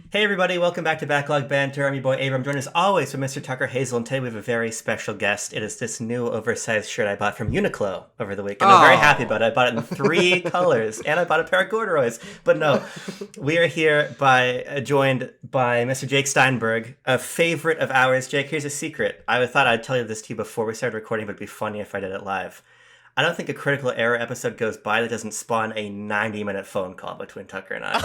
Hey everybody, welcome back to Backlog Banter. I'm your boy Abram, joined as always by Mr. Tucker Hazell, and today we have a very special guest. It is this new oversized shirt I bought from Uniqlo over the weekend. I'm very happy about it. I bought it in 3 colors, and I bought a pair of corduroys. But no, we are here joined by Mr. Jake Steinberg, a favorite of ours. Jake, here's a secret. I thought I'd tell you this to you before we started recording, but it'd be funny if I did it live. I don't think a Critical Error episode goes by that doesn't spawn a 90-minute phone call between Tucker and I.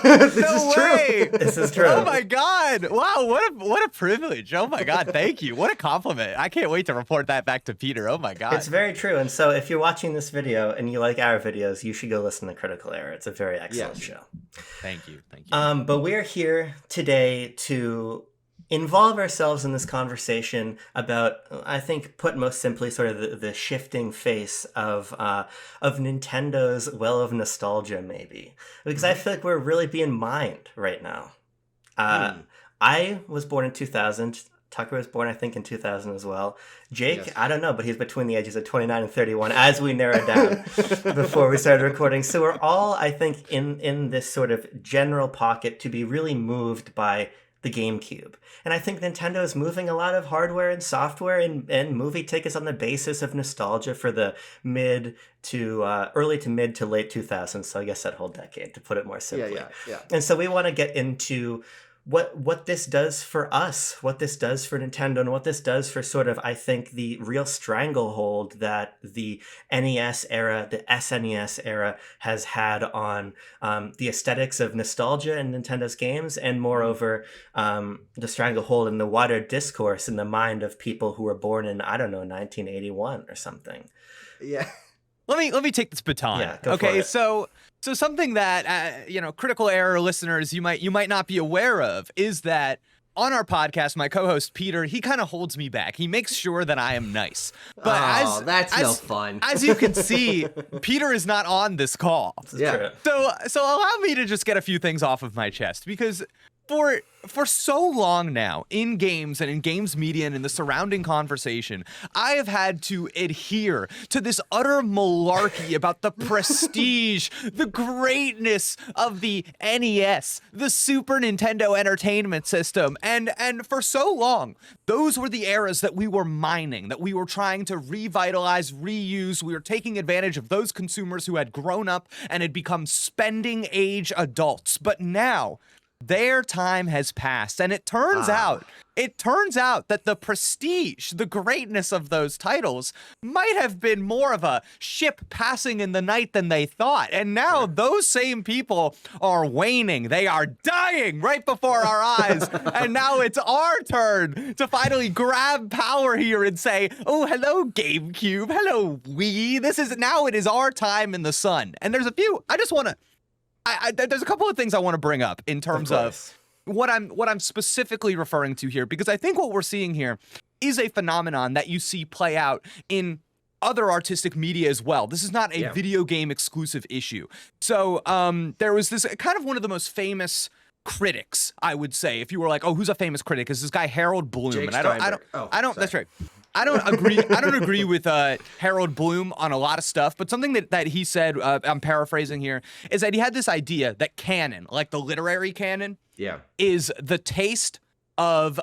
This is way. true. This is true. Oh my God. Wow, what a privilege. Oh my God, thank you. What a compliment. I can't wait to report that back to Peter. Oh my God. It's very true. And so if you're watching this video and you like our videos, you should go listen to Critical Error. It's a very excellent show. Thank you. Thank you. But we're here today to involve ourselves in this conversation about, I think, put most simply, sort of the shifting face of Nintendo's well of nostalgia, maybe. Because I feel like we're really being mined right now. I was born in 2000. Tucker was born, I think, in 2000 as well. Jake, yes. I don't know, but he's between the ages of 29 and 31 as we narrowed down before we started recording. So we're all, I think, in this sort of general pocket to be really moved by the GameCube. And I think Nintendo is moving a lot of hardware and software and movie tickets on the basis of nostalgia for the early to mid to late 2000s. So I guess that whole decade, to put it more simply. Yeah. And so we want to get into what this does for us, what this does for Nintendo, and what this does for sort of, I think, the real stranglehold that the NES era, the SNES era has had on the aesthetics of nostalgia in Nintendo's games, and moreover, the stranglehold in the wider discourse in the mind of people who were born in, I don't know, 1981 or something. Yeah. Let me take this baton. Yeah, go okay, for it. So something that Critical Error listeners you might not be aware of is that on our podcast, my co-host Peter, he kind of holds me back. He makes sure that I am nice. But that's no fun. As you can see, Peter is not on this call. This is true. So allow me to just get a few things off of my chest, because for so long now, in games and in games media and in the surrounding conversation, I have had to adhere to this utter malarkey about the prestige, the greatness of the NES, the Super Nintendo Entertainment System. And for so long, those were the eras that we were mining, that we were trying to revitalize, reuse. We were taking advantage of those consumers who had grown up and had become spending age adults. But now, their time has passed, and it turns out that the prestige, the greatness of those titles might have been more of a ship passing in the night than they thought. And now those same people are waning. They are dying right before our eyes. And now it's our turn to finally grab power here and say, oh, hello, GameCube. Hello, Wii. It is our time in the sun. And there's a couple of things I want to bring up in terms of what I'm specifically referring to here, because I think what we're seeing here is a phenomenon that you see play out in other artistic media as well. This is not a video game exclusive issue. So there was this kind of one of the most famous critics, I would say, if you were like, oh, who's a famous critic? Is this guy Harold Bloom? Jake And I don't. That's right. I don't agree with Harold Bloom on a lot of stuff, but something that he said, I'm paraphrasing here, is that he had this idea that canon, like the literary canon, is the taste of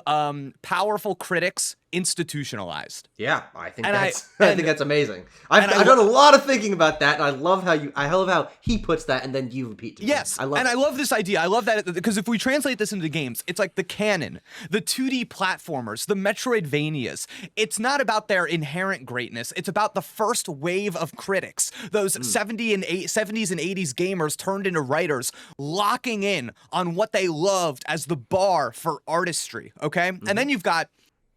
powerful critics institutionalized. Yeah, I think that's amazing. I've done a lot of thinking about that, and I love how he puts that, and then you repeat to me. Yes, I love this idea. I love that, because if we translate this into games, it's like the canon, the 2D platformers, the Metroidvanias. It's not about their inherent greatness. It's about the first wave of critics, those 70s and 80s gamers turned into writers, locking in on what they loved as the bar for artistry. Okay, and then you've got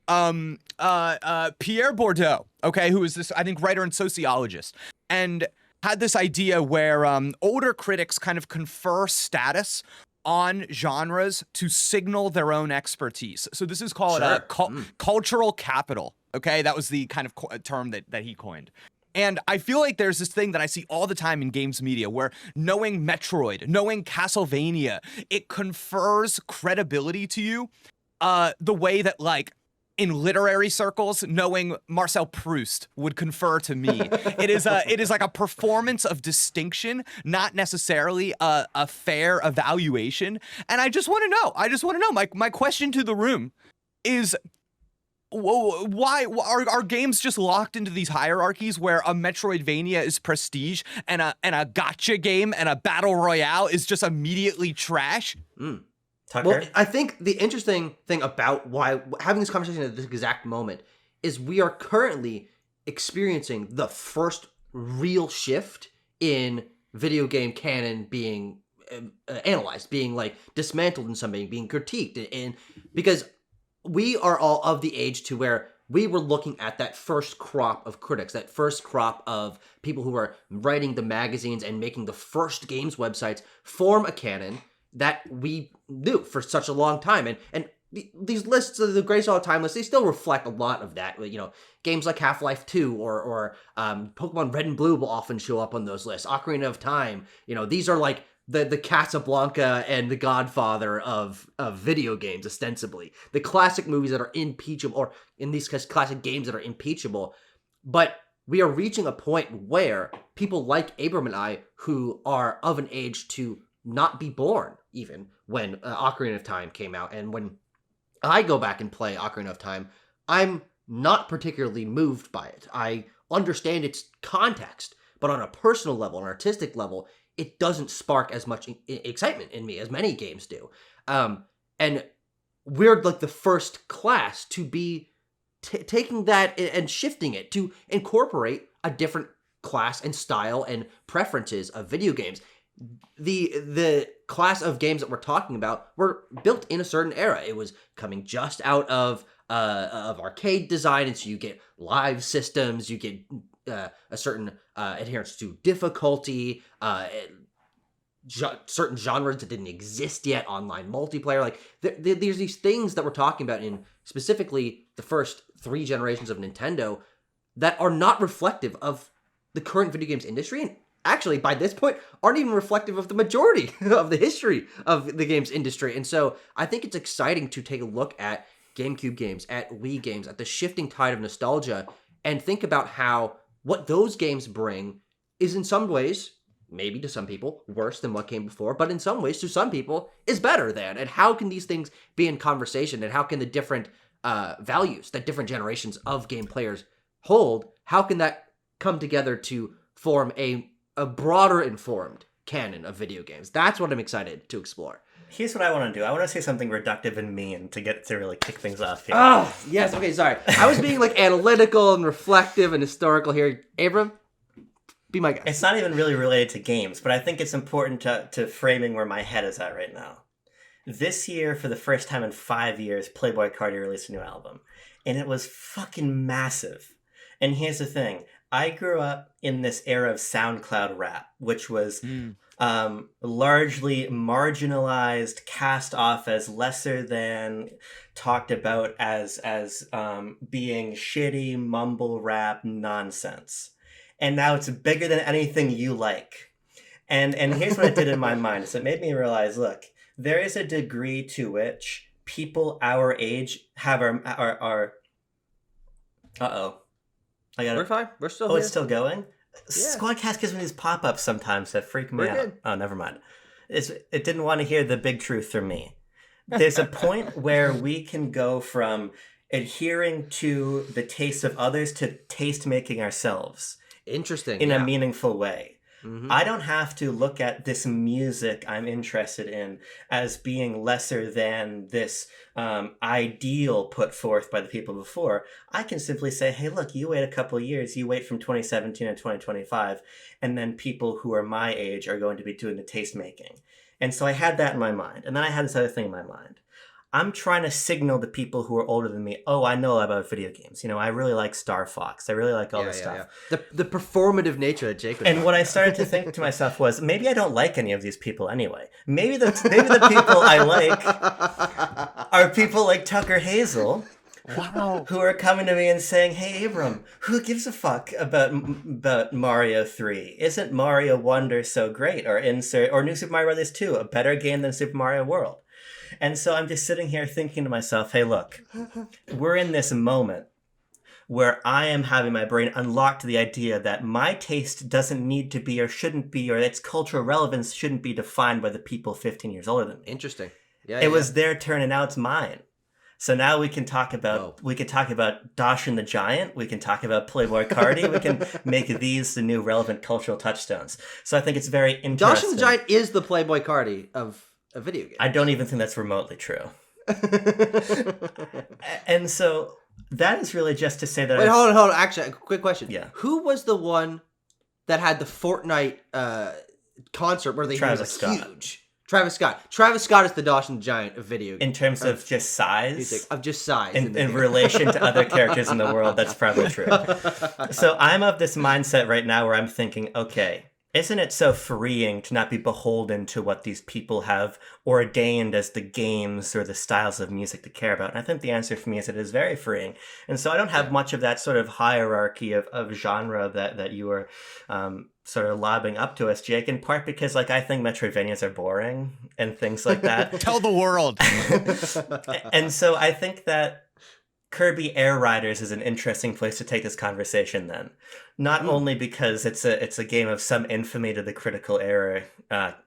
Pierre Bourdieu, okay, who is this, I think, writer and sociologist, and had this idea where older critics kind of confer status on genres to signal their own expertise. So this is called cultural capital, okay? That was the kind of term that he coined. And I feel like there's this thing that I see all the time in games media where knowing Metroid, knowing Castlevania, it confers credibility to you the way that, like, in literary circles, knowing Marcel Proust would confer to me. It is like a performance of distinction, not necessarily a fair evaluation. And I just want to know. My question to the room is, why are games just locked into these hierarchies where a Metroidvania is prestige and a gacha game and a battle royale is just immediately trash? Tucker? Well, I think the interesting thing about why having this conversation at this exact moment is we are currently experiencing the first real shift in video game canon being analyzed, being like dismantled in some way, being critiqued, and because we are all of the age to where we were looking at that first crop of critics, that first crop of people who are writing the magazines and making the first games websites form a canon that we knew for such a long time. And these lists of the greatest all time lists, they still reflect a lot of that. You know, games like Half-Life 2 or Pokemon Red and Blue will often show up on those lists. Ocarina of Time, you know, these are like the Casablanca and the Godfather of video games, ostensibly. The classic movies that are impeachable, or in these classic games that are impeachable. But we are reaching a point where people like Abram and I, who are of an age to not be born even when Ocarina of Time came out, and when I go back and play Ocarina of Time, I'm not particularly moved by it. I understand its context, but on a personal level, an artistic level, it doesn't spark as much excitement in me as many games do. And we're like the first class to be taking that and shifting it to incorporate a different class and style and preferences of video games. The class of games that we're talking about were built in a certain era. It was coming just out of arcade design, and so you get live systems, you get a certain adherence to difficulty, certain genres that didn't exist yet, online multiplayer. Like there's these things that we're talking about in specifically the first 3 generations of Nintendo that are not reflective of the current video games industry, and actually, by this point, aren't even reflective of the majority of the history of the games industry. And so I think it's exciting to take a look at GameCube games, at Wii games, at the shifting tide of nostalgia, and think about how what those games bring is in some ways, maybe to some people, worse than what came before, but in some ways, to some people, is better than. And how can these things be in conversation, and how can the different values that different generations of game players hold, how can that come together to form a broader informed canon of video games? That's what I'm excited to explore. Here's what I want to do. I want to say something reductive and mean to get to really kick things off here. Oh, yes. Okay, sorry. I was being like analytical and reflective and historical here. Abram, be my guest. It's not even really related to games, but I think it's important to framing where my head is at right now. This year, for the first time in 5 years, Playboi Carti released a new album. And it was fucking massive. And here's the thing. I grew up in this era of SoundCloud rap, which was largely marginalized, cast off as lesser than, talked about as being shitty mumble rap nonsense. And now it's bigger than anything you like. And here's what it did in my mind. Is it made me realize, look, there is a degree to which people our age have our uh-oh. We're fine. We're still here. Oh, it's still going? Yeah. Squadcast gives me these pop-ups sometimes that freak me out. Good. Oh, never mind. It didn't want to hear the big truth from me. There's a point where we can go from adhering to the taste of others to taste-making ourselves. Interesting. In a meaningful way. Mm-hmm. I don't have to look at this music I'm interested in as being lesser than this ideal put forth by the people before. I can simply say, hey, look, you wait a couple of years, you wait from 2017 to 2025, and then people who are my age are going to be doing the taste making. And so I had that in my mind. And then I had this other thing in my mind. I'm trying to signal to people who are older than me, oh, I know about video games. You know, I really like Star Fox. I really like all this stuff. Yeah. The performative nature that Jake was And what I started to think to myself was, maybe I don't like any of these people anyway. Maybe the people I like are people like Tucker Hazell, who are coming to me and saying, hey, Abram, who gives a fuck about Mario 3? Isn't Mario Wonder so great? Or New Super Mario Bros. 2 a better game than Super Mario World? And so I'm just sitting here thinking to myself, hey, look, we're in this moment where I am having my brain unlocked to the idea that my taste doesn't need to be or shouldn't be, or its cultural relevance shouldn't be defined by the people 15 years older than me. Interesting. Yeah, It was their turn and now it's mine. So now we can talk about Dosh and the Giant. We can talk about Playboy Cardi. We can make these the new relevant cultural touchstones. So I think it's very interesting. Dosh and the Giant is the Playboy Cardi of a video game. I don't even think that's remotely true. And so that is really just to say that. Wait, hold on. Actually, a quick question. Yeah. Who was the one that had the Fortnite concert where they Travis was Scott. huge? Travis Scott. Travis Scott is the Dosh and the Giant of video games. In terms of just size? Music, of just size. In relation to other characters in the world, that's probably true. So I'm of this mindset right now where I'm thinking, okay, isn't it so freeing to not be beholden to what these people have ordained as the games or the styles of music to care about? And I think the answer for me is it is very freeing. And so I don't have much of that sort of hierarchy of genre that you were sort of lobbing up to us, Jake, in part because I think Metroidvanias are boring and things like that. Tell the world. And so I think that Kirby Air Riders is an interesting place to take this conversation then. Not only because it's a game of some infamy to the critical era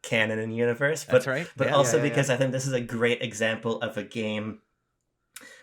canon and universe, but, That's right. but Yeah, also yeah, yeah. because I think this is a great example of a game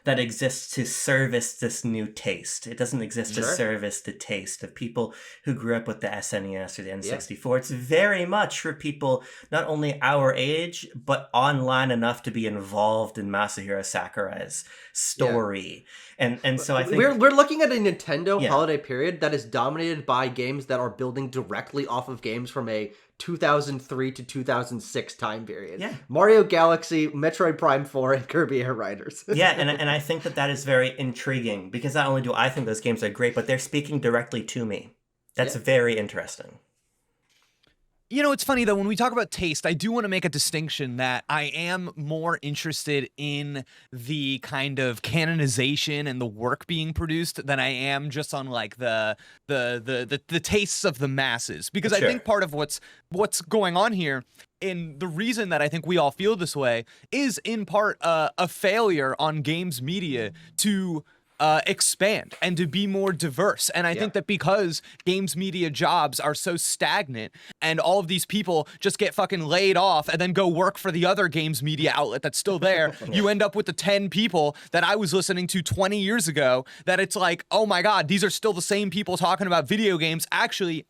that exists to service this new taste. It doesn't exist to Sure. service the taste of people who grew up with the SNES or the N64. It's very much for people not only our age, but online enough to be involved in Masahiro Sakurai's story. And so I think we're looking at a Nintendo Yeah. holiday period that is dominated by games that are building directly off of games from a 2003 to 2006 time period. Yeah. Mario Galaxy, Metroid Prime 4, and Kirby Air Riders. yeah, and I think that is very intriguing because not only do I think those games are great, but they're speaking directly to me. That's very interesting. You know, it's funny though, when we talk about taste, I do want to make a distinction that I am more interested in the kind of canonization and the work being produced than I am just on like the tastes of the masses. Because I Sure. think part of what's going on here, and the reason that I think we all feel this way, is in part a failure on games media to expand and to be more diverse. And I think that because games media jobs are so stagnant and all of these people just get fucking laid off and then go work for the other games media outlet that's still there, you end up with the 10 people that I was listening to 20 years ago that it's like, oh my God, these are still the same people talking about video games. Actually,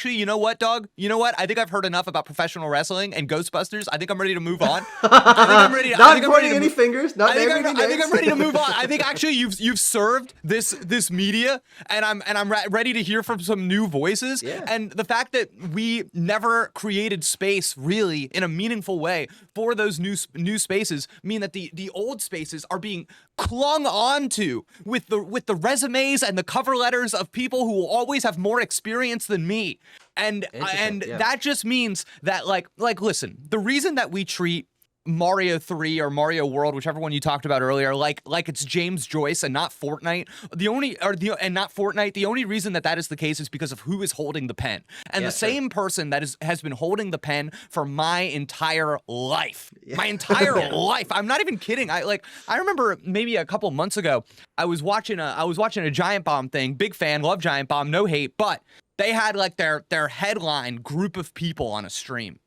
you know what, dog? You know what? I think I've heard enough about professional wrestling and Ghostbusters. I think I'm ready to move on. I think I'm ready to, Not pointing any fingers. Not naming any I think I'm names. ready to move on. I think actually you've served this media, and I'm ready to hear from some new voices. Yeah. And the fact that we never created space really in a meaningful way for those new spaces mean that the old spaces are being clung onto with the resumes and the cover letters of people who will always have more experience than me. And Interesting, that just means that like listen, the reason that we treat Mario 3 or Mario World, whichever one you talked about earlier, like it's James Joyce and not Fortnite. The only reason that is the case is because of who is holding the pen. And the same person that has been holding the pen for my entire life. My entire life. I'm not even kidding. I remember maybe a couple months ago, I was watching a Giant Bomb thing. Big fan, love Giant Bomb, no hate, but they had like their headline group of people on a stream.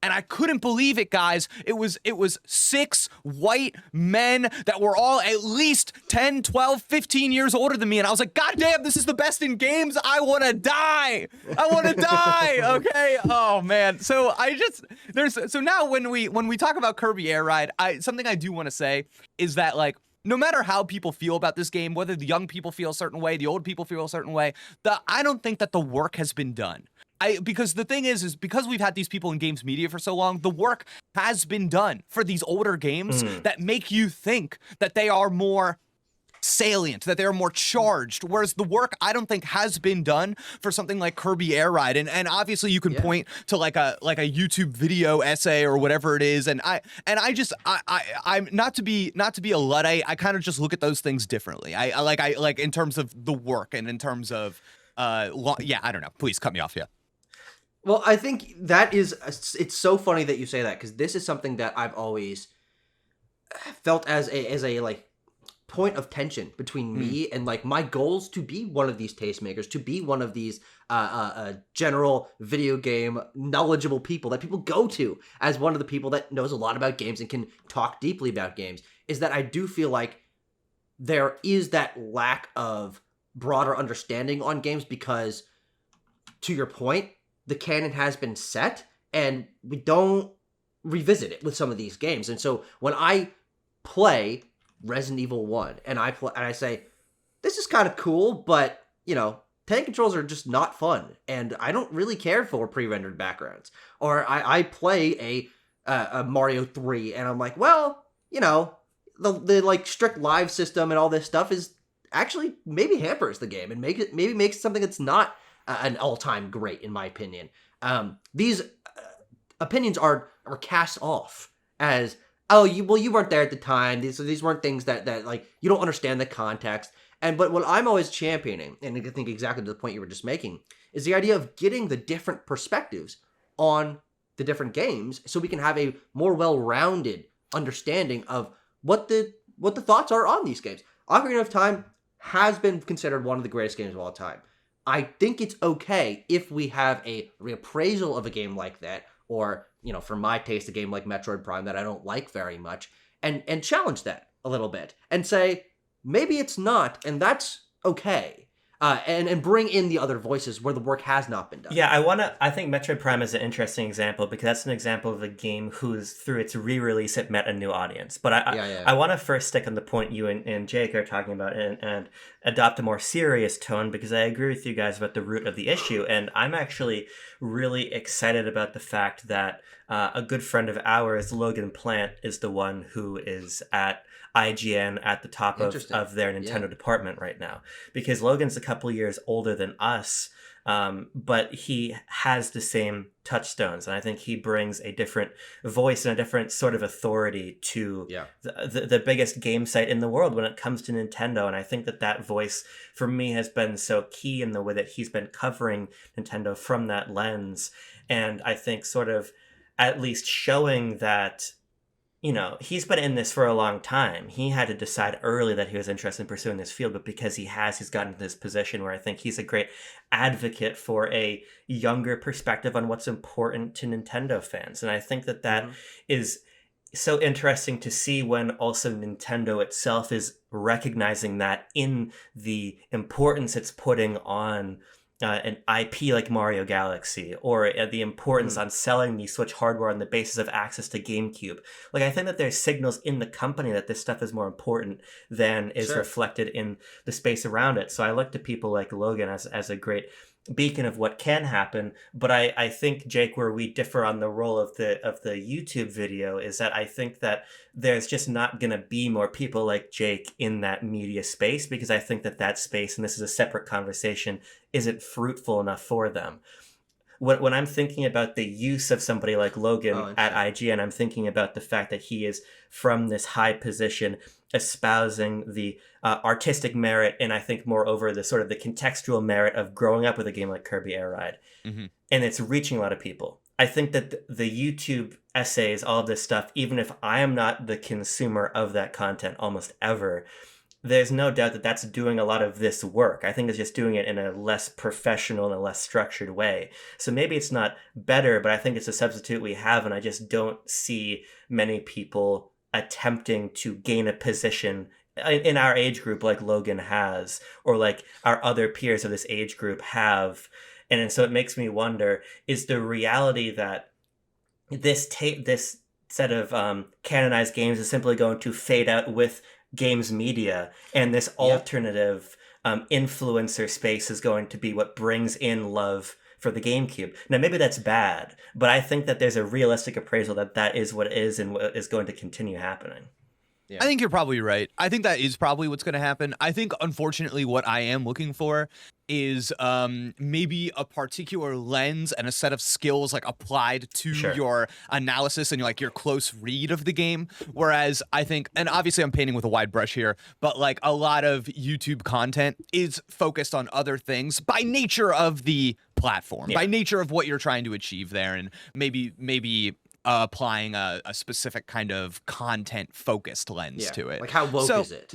And I couldn't believe it, guys. It was 6 white men that were all at least 10, 12, 15 years older than me. And I was like, God damn, this is the best in games. I want to die. Okay. Oh man. So now when we talk about Kirby Air Ride, something I do want to say is that like, no matter how people feel about this game, whether the young people feel a certain way, the old people feel a certain way, I don't think that the work has been done. Because the thing is because we've had these people in games media for so long, the work has been done for these older games that make you think that they are more salient, that they're more charged, whereas the work I don't think has been done for something like Kirby Air Ride. And obviously you can point to like a YouTube video essay or whatever it is, and I'm not to be a Luddite, I kind of just look at those things differently. I like in terms of the work and in terms of I don't know. Please cut me off. Yeah. Well, I think that is, it's so funny that you say that, because this is something that I've always felt as a like point of tension between me and like my goals to be one of these tastemakers, to be one of these general video game knowledgeable people that people go to as one of the people that knows a lot about games and can talk deeply about games, is that I do feel like there is that lack of broader understanding on games because, to your point, the canon has been set and we don't revisit it with some of these games. And so when I play Resident Evil 1 and I say, this is kind of cool, but tank controls are just not fun and I don't really care for pre-rendered backgrounds. Or I play a Mario 3 and I'm like, well, the like strict live system and all this stuff is actually maybe hampers the game and maybe makes something that's not an all-time great in my opinion. These opinions are cast off as, oh, you weren't there at the time. These weren't things that like you don't understand the context. But what I'm always championing, and I think exactly to the point you were just making, is the idea of getting the different perspectives on the different games, so we can have a more well-rounded understanding of what the thoughts are on these games. Ocarina of Time has been considered one of the greatest games of all time. I think it's okay if we have a reappraisal of a game like that, or for my taste, a game like Metroid Prime that I don't like very much, and challenge that a little bit and say, maybe it's not, and that's okay. And bring in the other voices where the work has not been done. Yeah, I think Metroid Prime is an interesting example because that's an example of a game whose, through its re-release, it met a new audience. But I want to first stick on the point you and Jake are talking about and adopt a more serious tone, because I agree with you guys about the root of the issue. And I'm actually really excited about the fact that a good friend of ours, Logan Plant, is the one who is at IGN at the top of their Nintendo department right now, because Logan's a couple years older than us, but he has the same touchstones, and I think he brings a different voice and a different sort of authority to the biggest game site in the world when it comes to Nintendo. And I think that voice for me has been so key in the way that he's been covering Nintendo from that lens, and I think sort of at least showing that he's been in this for a long time. He had to decide early that he was interested in pursuing this field, but because he's gotten to this position where I think he's a great advocate for a younger perspective on what's important to Nintendo fans. And I think that is so interesting to see when also Nintendo itself is recognizing that in the importance it's putting on an IP like Mario Galaxy, or the importance on selling the Switch hardware on the basis of access to GameCube. Like, I think that there's signals in the company that this stuff is more important than is reflected in the space around it. So I look to people like Logan as a great beacon of what can happen. But I think, Jake, where we differ on the role of the YouTube video is that I think that there's just not going to be more people like Jake in that media space, because I think that space, and this is a separate conversation, isn't fruitful enough for them. When I'm thinking about the use of somebody like Logan at IGN, I'm thinking about the fact that he is from this high position espousing the artistic merit, and I think moreover the sort of the contextual merit of growing up with a game like Kirby Air Ride. And it's reaching a lot of people. I think that the YouTube essays, all of this stuff, even if I am not the consumer of that content almost ever, there's no doubt that that's doing a lot of this work. I think it's just doing it in a less professional and a less structured way. So maybe it's not better, but I think it's a substitute we have, and I just don't see many people attempting to gain a position in our age group like Logan has, or like our other peers of this age group have. And so it makes me wonder, is the reality that this set of canonized games is simply going to fade out with games media, and this alternative influencer space is going to be what brings in love for the GameCube? Now, maybe that's bad, but I think that there's a realistic appraisal that is what it is and what is going to continue happening. I think you're probably right. I think that is probably what's going to happen. I think, unfortunately, what I am looking for is maybe a particular lens and a set of skills like applied to your analysis and like your close read of the game. Whereas I think, and obviously I'm painting with a wide brush here, but like a lot of YouTube content is focused on other things by nature of the platform, by nature of what you're trying to achieve there, and maybe applying a specific kind of content focused lens to it. Like how woke is it?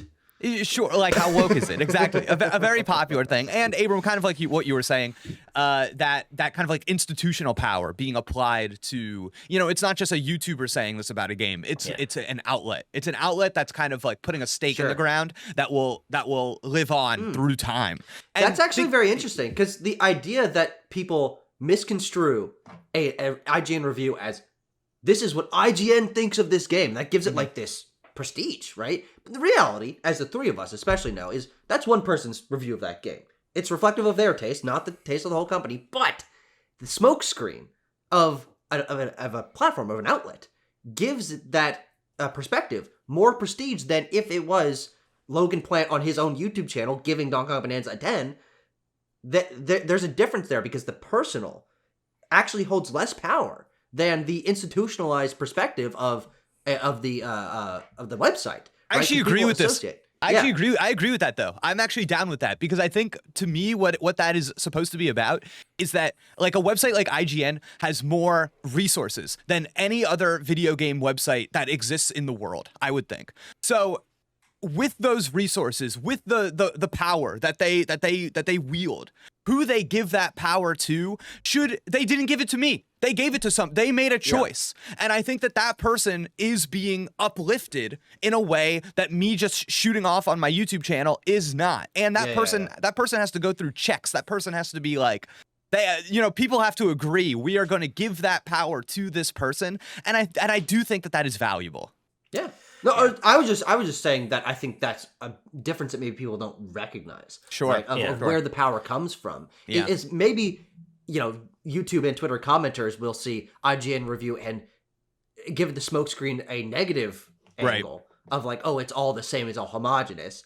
Sure, like how woke is it? Exactly, a very popular thing. And Abram, kind of like what you were saying, that kind of like institutional power being applied to, it's not just a YouTuber saying this about a game. It's an outlet. It's an outlet that's kind of like putting a stake in the ground that will live on through time. And that's actually very interesting, because the idea that people misconstrue a IGN review as this is what IGN thinks of this game, that gives it like this prestige, right? But the reality, as the three of us especially know, is that's one person's review of that game. It's reflective of their taste, not the taste of the whole company, but the smokescreen of a platform, of an outlet, gives that perspective more prestige than if it was Logan Plant on his own YouTube channel giving Donkey Kong Bonanza a 10. There's a difference there, because the personal actually holds less power than the institutionalized perspective of the website. I actually agree with this. I agree with that, though. I'm actually down with that, because I think, to me, what that is supposed to be about is that, like, a website like IGN has more resources than any other video game website that exists in the world, I would think. So with those resources, with the power that they wield, who they give that power to, they didn't give it to me. They gave it to they made a choice. Yeah. And I think that person is being uplifted in a way that me just shooting off on my YouTube channel is not. And that person has to go through checks. That person has to be like, people have to agree, we are going to give that power to this person. And I do think that is valuable. Yeah. No, I was just saying that I think that's a difference that maybe people don't recognize. Sure. Right? Of where the power comes from. Yeah. It's maybe, YouTube and Twitter commenters will see IGN review and give the smokescreen a negative angle of like, oh, it's all the same, it's all homogenous.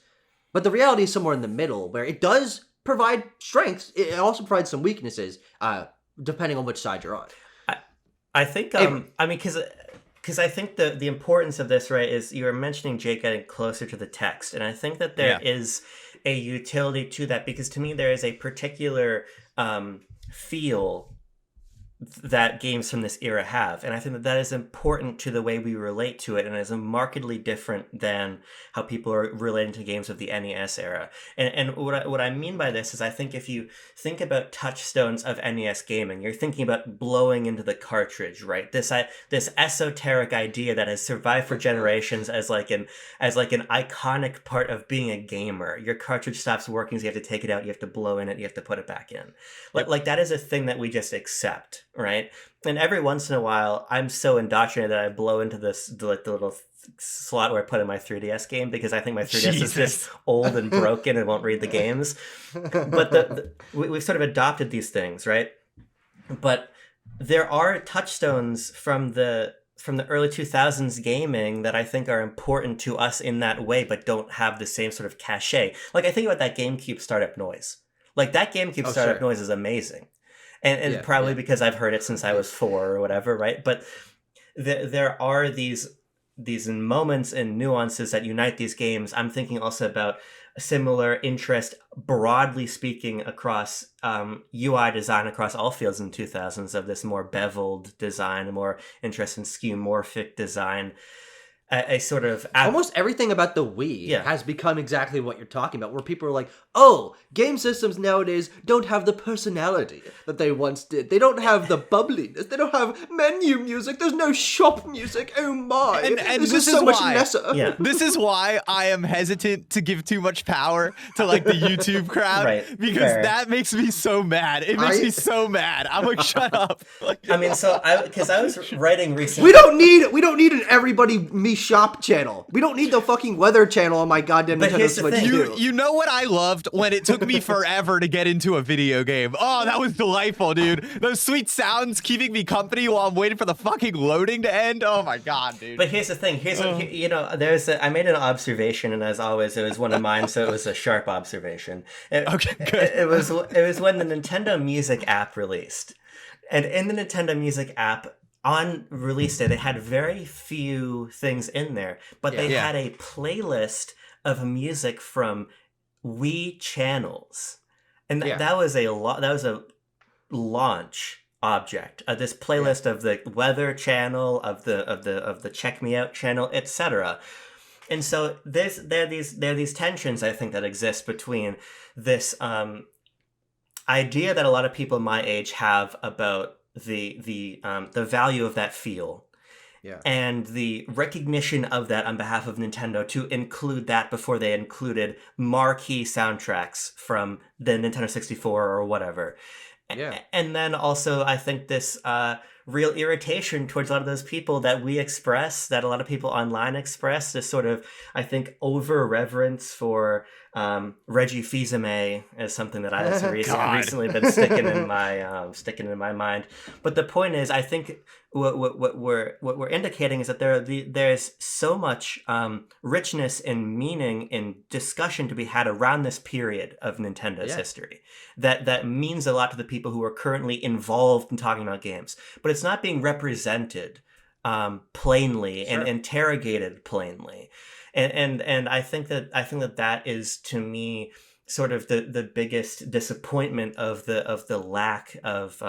But the reality is somewhere in the middle, where it does provide strengths. It also provides some weaknesses, depending on which side you're on. I think, because I think the importance of this, right, is you were mentioning, Jake, getting closer to the text. And I think that there is a utility to that, because to me there is a particular feel that games from this era have. And I think that is important to the way we relate to it, and is markedly different than how people are relating to games of the NES era. And what I mean by this is, I think if you think about touchstones of NES gaming, you're thinking about blowing into the cartridge, right? This esoteric idea that has survived for generations as like an iconic part of being a gamer. Your cartridge stops working, so you have to take it out, you have to blow in it, you have to put it back in. Like that is a thing that we just accept. Right. And every once in a while, I'm so indoctrinated that I blow into the little slot where I put in my 3DS game, because I think my 3DS is just old and broken and won't read the games. But we've sort of adopted these things, right? But there are touchstones from the early 2000s gaming that I think are important to us in that way, but don't have the same sort of cachet. Like, I think about that GameCube startup noise. Like, that GameCube startup noise is amazing. And probably because I've heard it since I was 4 or whatever, right? But there are these moments and nuances that unite these games. I'm thinking also about a similar interest, broadly speaking, across UI design across all fields in the 2000s, of this more beveled design, a more interest in skeuomorphic design. A sort of almost everything about the Wii has become exactly what you're talking about, where people are like, oh, game systems nowadays don't have the personality that they once did. They don't have the bubbliness. They don't have menu music. There's no shop music. Oh my. And this is so much lesser. Yeah. This is why I am hesitant to give too much power to like the YouTube crowd, because that makes me so mad. It makes me so mad. I'm like, shut up. I mean, because I was writing recently. We don't need an everybody me shop channel. We don't need the fucking weather channel on my goddamn Nintendo Switch. You know what I loved? When it took me forever to get into a video game. Oh, that was delightful, dude. Those sweet sounds keeping me company while I'm waiting for the fucking loading to end. Oh my god, dude. But here's the thing. I made an observation, and as always, it was one of mine, so it was a sharp observation. Okay, good. It was when the Nintendo Music app released. And in the Nintendo Music app, on release day, they had very few things in there, but they had a playlist of music from Wii channels, and that was a launch object, this playlist of the weather channel, of the check me out channel, etc. And so there are these tensions, I think, that exist between this idea that a lot of people my age have about the value of that feel, Yeah. and the recognition of that on behalf of Nintendo to include that before they included marquee soundtracks from the Nintendo 64 or whatever. Yeah. And then also, I think this real irritation towards a lot of those people that we express, that a lot of people online express, this sort of, I think, over reverence for Reggie Fils-Aimé is something that I have recently been sticking in my mind. But the point is, I think what we're indicating is that there's so much richness and meaning in discussion to be had around this period of Nintendo's history that means a lot to the people who are currently involved in talking about games, but it's not being represented plainly and interrogated plainly. And I think that is, to me, sort of the biggest disappointment of the lack of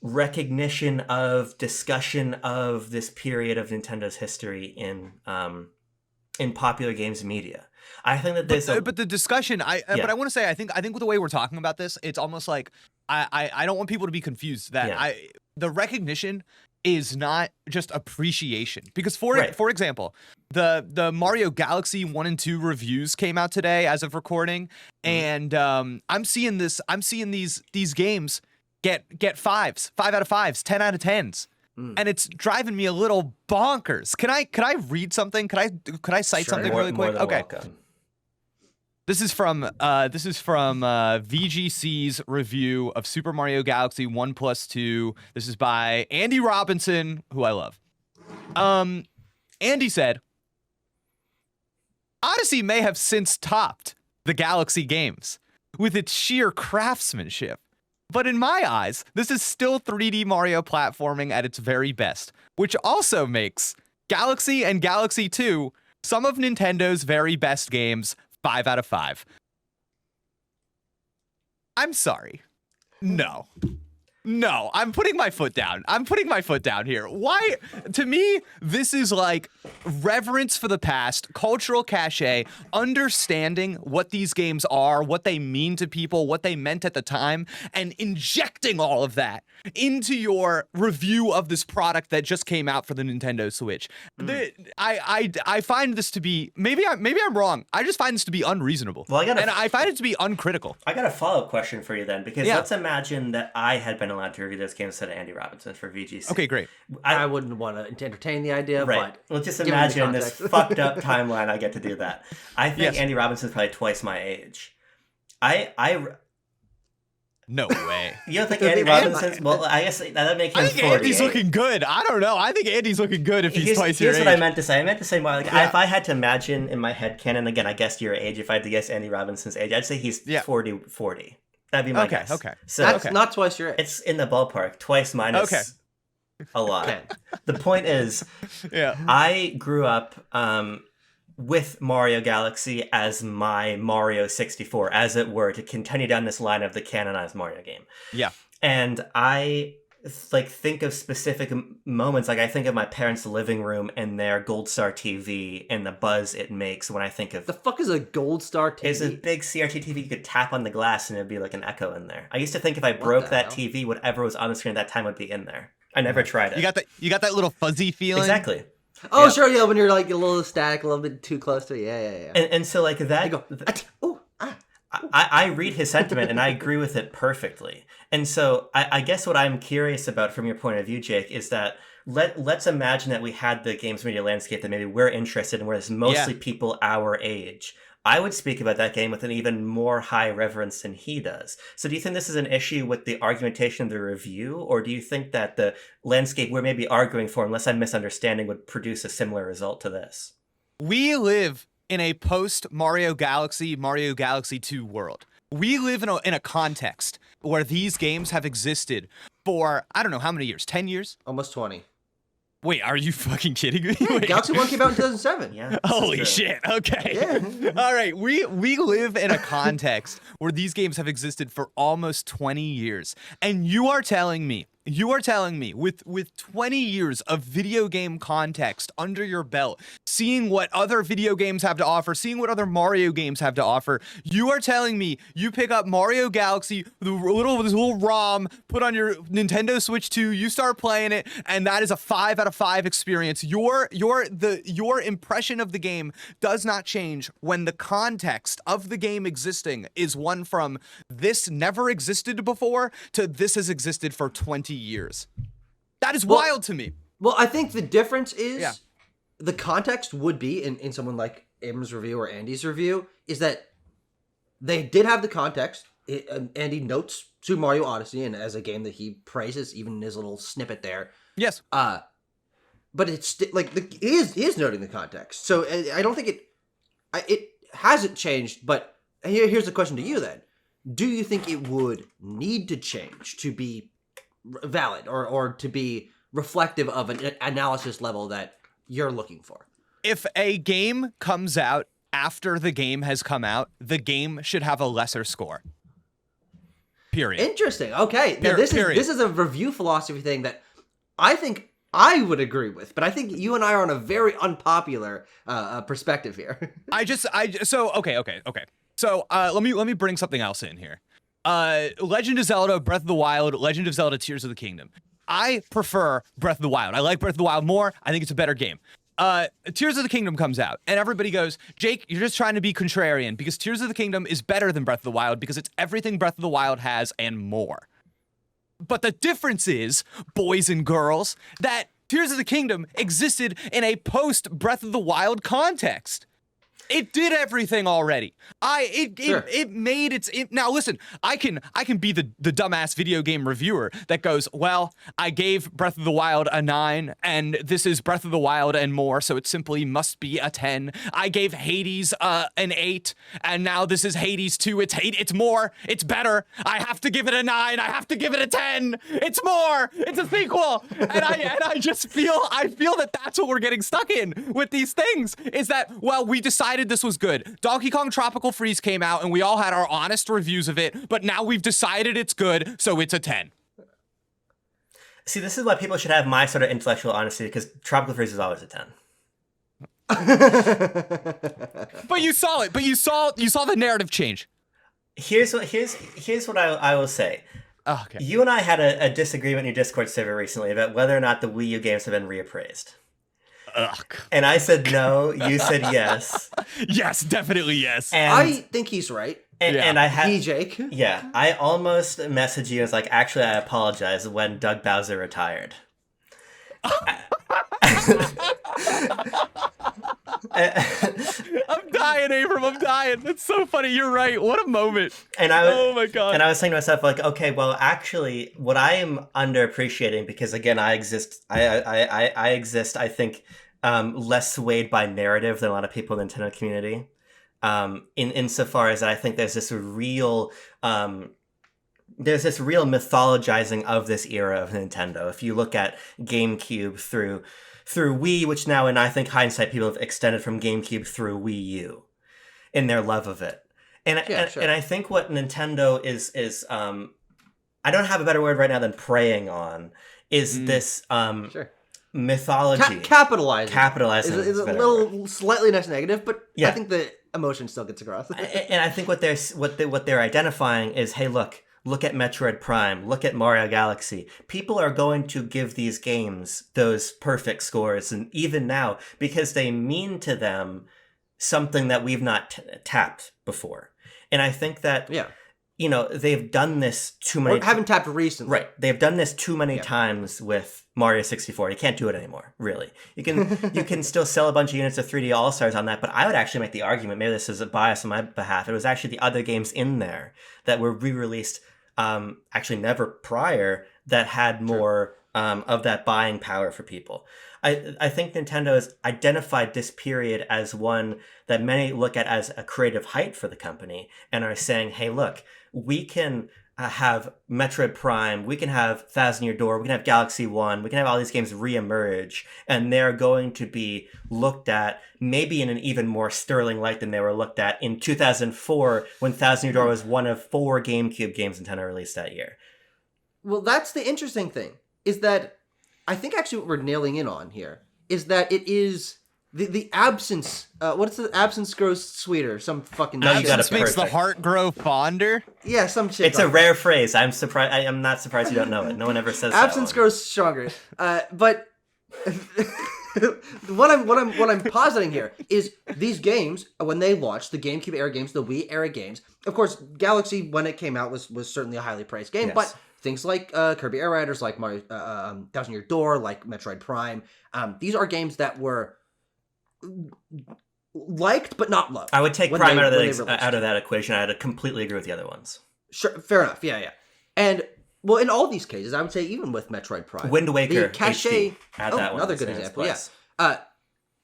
recognition of discussion of this period of Nintendo's history in popular games media. I think that there's but the discussion, but I want to say, I think with the way we're talking about this, it's almost like I don't want people to be confused that the recognition is not just appreciation, because for example, the Mario Galaxy 1 and 2 reviews came out today as of recording, and I'm seeing these games get 5 out of 5s, 10 out of 10s. And it's driving me a little bonkers. Can I read something? Could I cite something really quick? Okay. Welcome. This is from VGC's review of Super Mario Galaxy 1+2. This is by Andy Robinson, who I love. Andy said, Odyssey may have since topped the Galaxy games with its sheer craftsmanship. But in my eyes, this is still 3D Mario platforming at its very best, which also makes Galaxy and Galaxy 2 some of Nintendo's very best games, 5 out of 5. I'm sorry. No, I'm putting my foot down. Here. Why? To me, this is like reverence for the past, cultural cachet, understanding what these games are, what they mean to people, what they meant at the time, and injecting all of that into your review of this product that just came out for the Nintendo Switch. I find this to be, maybe I'm wrong. I just find this to be unreasonable. Well, I find it to be uncritical. I got a follow-up question for you then, because let's imagine that I had been allowed to review those games instead of Andy Robinson for VGC. Okay, great. I wouldn't want to entertain the idea, but let's just imagine this fucked up timeline. I get to do that. I think Andy Robinson's probably twice my age. No way. You don't think Andy Robinson's... Well, I guess that makes him 48. I think Andy's looking good. I don't know. I think Andy's looking good if he's twice your age. Here's what I meant to say. I meant to say more like, if I had to imagine in my head canon, again, I guessed your age. If I had to guess Andy Robinson's age, I'd say he's 40. That'd be my guess. Okay. So that's not twice your age. It's in the ballpark. Twice minus a lot. Okay. The point is, I grew up with Mario Galaxy as my Mario 64, as it were, to continue down this line of the canonized Mario game. Yeah. And I think of specific moments. Like I think of my parents' living room and their Gold Star TV and the buzz it makes when I think of... The fuck is a Gold Star TV? It's a big CRT TV you could tap on the glass and it'd be like an echo in there. I used to think if I broke that TV, whatever was on the screen at that time would be in there. I never tried it. You got that little fuzzy feeling? Exactly. Oh, sure, yeah, when you're like a little static, a little bit too close to it. Yeah. And so like that... You go, I read his sentiment and I agree with it perfectly. And so I guess what I'm curious about from your point of view, Jake, is that let's imagine that we had the games media landscape that maybe we're interested in, where it's mostly people our age. I would speak about that game with an even more high reverence than he does. So do you think this is an issue with the argumentation of the review, or do you think that the landscape we're maybe arguing for, unless I'm misunderstanding, would produce a similar result to this? We live in a post Mario Galaxy 2 world. We live in a context where these games have existed for, I don't know how many years, 10 years? Almost 20. Wait, are you fucking kidding me? Yeah, Wait. Galaxy 1 came out in 2007. Yeah. this is Holy true. shit. Okay. Yeah. All right. We live in a context where these games have existed for almost 20 years. And you are telling me with 20 years of video game context under your belt, seeing what other video games have to offer, seeing what other Mario games have to offer, you are telling me you pick up Mario Galaxy, this little ROM, put on your Nintendo Switch 2, you start playing it, and that is a 5 out of 5 experience. Your impression of the game does not change when the context of the game existing is one from this never existed before to this has existed for 20 years. That is wild to me. Well, I think the difference is Yeah. the context would be in someone like Abram's review or Andy's review is that they did have the context. Andy notes Super Mario Odyssey and as a game that he praises, even in his little snippet there. Yes. But it's like he is noting the context. So I don't think it hasn't changed. But here's the question to you then: do you think it would need to change to be valid or to be reflective of an analysis level that you're looking for? If a game comes out after the game has come out, the game should have a lesser score. Period. Interesting. Okay. Now, this is a review philosophy thing that I think I would agree with, but I think you and I are on a very unpopular perspective here. Okay. So let me bring something else in here. Legend of Zelda Breath of the Wild, Legend of Zelda Tears of the Kingdom. I prefer Breath of the Wild. I like Breath of the Wild more. I think it's a better game. Tears of the Kingdom comes out, and everybody goes, Jake, you're just trying to be contrarian because Tears of the Kingdom is better than Breath of the Wild because it's everything Breath of the Wild has and more. But the difference is, boys and girls, that Tears of the Kingdom existed in a post-Breath of the Wild context. It did everything already. It made its. Now listen, I can be the dumbass video game reviewer that goes, well, I gave Breath of the Wild a 9, and this is Breath of the Wild and more, so it simply must be a 10. I gave Hades an 8, and now this is Hades 2. It's more. It's better. I have to give it a 9. I have to give it a 10. It's more. It's a sequel. And I just feel that that's what we're getting stuck in with these things. Is that, well, we decided this was good. Donkey Kong Tropical Freeze came out and we all had our honest reviews of it, but now we've decided it's good, so it's a 10. See, this is why people should have my sort of intellectual honesty, because Tropical Freeze is always a 10. But you saw it. But you saw the narrative change. Here's what I will say. Oh, okay. You and I had a disagreement in your Discord server recently about whether or not the Wii U games have been reappraised. Ugh. And I said no, you said yes. Yes, definitely yes. And I think he's right. and I had Jake. Yeah, I almost messaged you and was like, actually, I apologize when Doug Bowser retired. I'm dying, Abram. I'm dying. That's so funny. You're right. What a moment. Oh my God. And I was saying to myself, like, okay, well, actually, what I am underappreciating, because again, I exist, I think, less swayed by narrative than a lot of people in the Nintendo community. Insofar as I think there's this real mythologizing of this era of Nintendo. If you look at GameCube through Wii, which now in I think hindsight people have extended from GameCube through Wii U in their love of it. And I think what Nintendo is I don't have a better word right now than preying on is this mythology. Capitalizing is a little slightly less negative, but yeah. I think the emotion still gets across. And I think what they're identifying is, hey, look at Metroid Prime, look at Mario Galaxy. People are going to give these games those perfect scores, and even now, because they mean to them something that we've not tapped before. And I think that they've done this too many. Or haven't tapped recently. Right. They've done this too many times with Mario 64. You can't do it anymore, really. You can still sell a bunch of units of 3D All-Stars on that, but I would actually make the argument, maybe this is a bias on my behalf, it was actually the other games in there that were re-released actually never prior that had more of that buying power for people. I think Nintendo has identified this period as one that many look at as a creative height for the company and are saying, hey, look, we can have Metroid Prime, we can have Thousand Year Door, we can have Galaxy One, we can have all these games reemerge, and they're going to be looked at maybe in an even more sterling light than they were looked at in 2004 when Thousand Year Door was one of 4 GameCube games Nintendo released that year. Well, that's the interesting thing, is that I think actually what we're nailing in on here is that it is the absence. What's the absence grows sweeter? Some fucking. No, you got it Absence makes the perfect. heart grow fonder. Yeah, some shit. It's a like rare phrase. I'm surprised. I'm not surprised you don't know it. No one ever says absence that. grows stronger. But what I'm positing here is these games, when they launched, the GameCube era games, the Wii era games. Of course, Galaxy when it came out was certainly a highly praised game, Yes. but things like Kirby Air Riders, like Mario, Thousand Year Door, like Metroid Prime, these are games that were liked but not loved. I would take when Prime they- out when they of released. that equation. I'd completely agree with the other ones. Sure, fair enough. Yeah. And well, in all these cases, I would say even with Metroid Prime, Wind Waker, the cachet. HD. Add that one another in good its example. place. Yeah.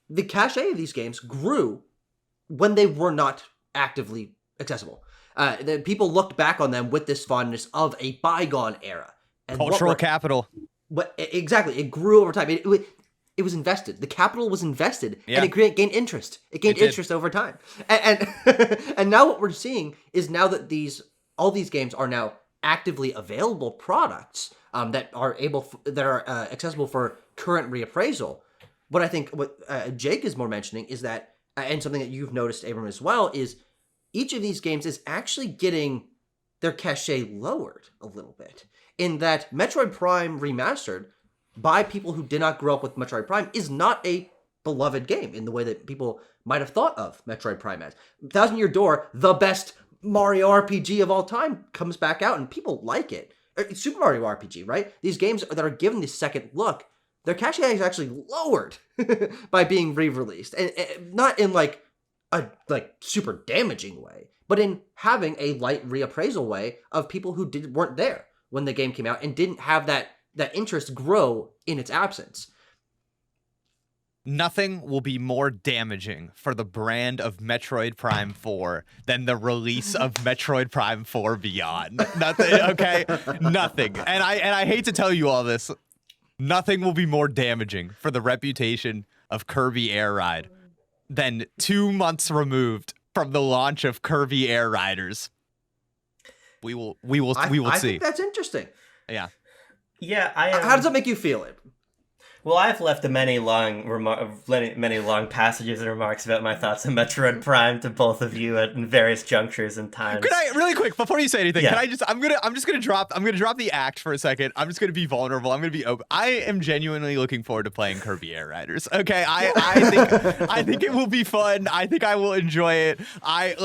The cachet of these games grew when they were not actively accessible. The people looked back on them with this fondness of a bygone era. And Cultural capital. Exactly. It grew over time. It was invested. The capital was invested, Yeah. and it gained interest. It gained It did. interest over time. And and now what we're seeing is now that all these games are now actively available products that are accessible for current reappraisal. What I think Jake is more mentioning is that, and something that you've noticed, Abram, as well, is each of these games is actually getting their cachet lowered a little bit. In that Metroid Prime Remastered, by people who did not grow up with Metroid Prime, is not a beloved game in the way that people might have thought of Metroid Prime as. Thousand Year Door, the best Mario RPG of all time, comes back out and people like it. Super Mario RPG, right? These games that are given this second look, their cachet is actually lowered by being re-released. And not in like a super damaging way, but in having a light reappraisal way of people who weren't there when the game came out and didn't have that interest grow in its absence. Nothing will be more damaging for the brand of Metroid Prime 4 than the release of Metroid Prime 4 Beyond. Nothing, okay? Nothing. And I hate to tell you all this. Nothing will be more damaging for the reputation of Kirby Air Ride than 2 months removed from the launch of Kirby Air Riders. We will I see. think that's interesting. Yeah. Yeah, How does that make you feel? Well, I've left many long passages and remarks about my thoughts on Metroid Prime to both of you at various junctures and times. Could I really quick before you say anything? Yeah. Can I just? I'm gonna drop the act for a second. I'm just gonna be vulnerable. I'm gonna be open. I am genuinely looking forward to playing Kirby Air Riders. Okay, I think it will be fun. I think I will enjoy it. I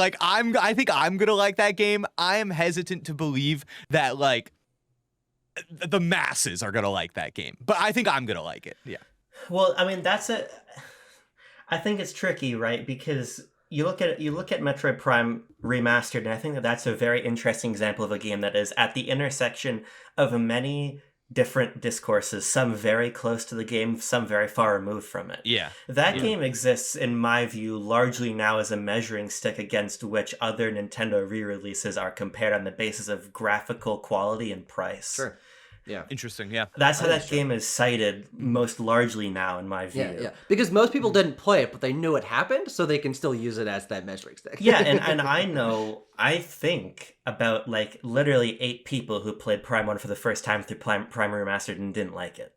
think I'm gonna like that game. I am hesitant to believe that the masses are gonna like that game, but I think I'm gonna like it. Yeah. Well, I mean, I think it's tricky, right? Because you look at Metroid Prime Remastered, and I think that's a very interesting example of a game that is at the intersection of many different discourses, some very close to the game, some very far removed from it. Yeah. That game exists, in my view, largely now as a measuring stick against which other Nintendo re-releases are compared on the basis of graphical quality and price. Sure. Yeah. Interesting. Yeah. That's how that game is cited most largely now, in my view. Yeah. Because most people didn't play it, but they knew it happened, so they can still use it as that measuring stick. Yeah, and I think about literally 8 people who played Prime 1 for the first time through Prime Remastered and didn't like it.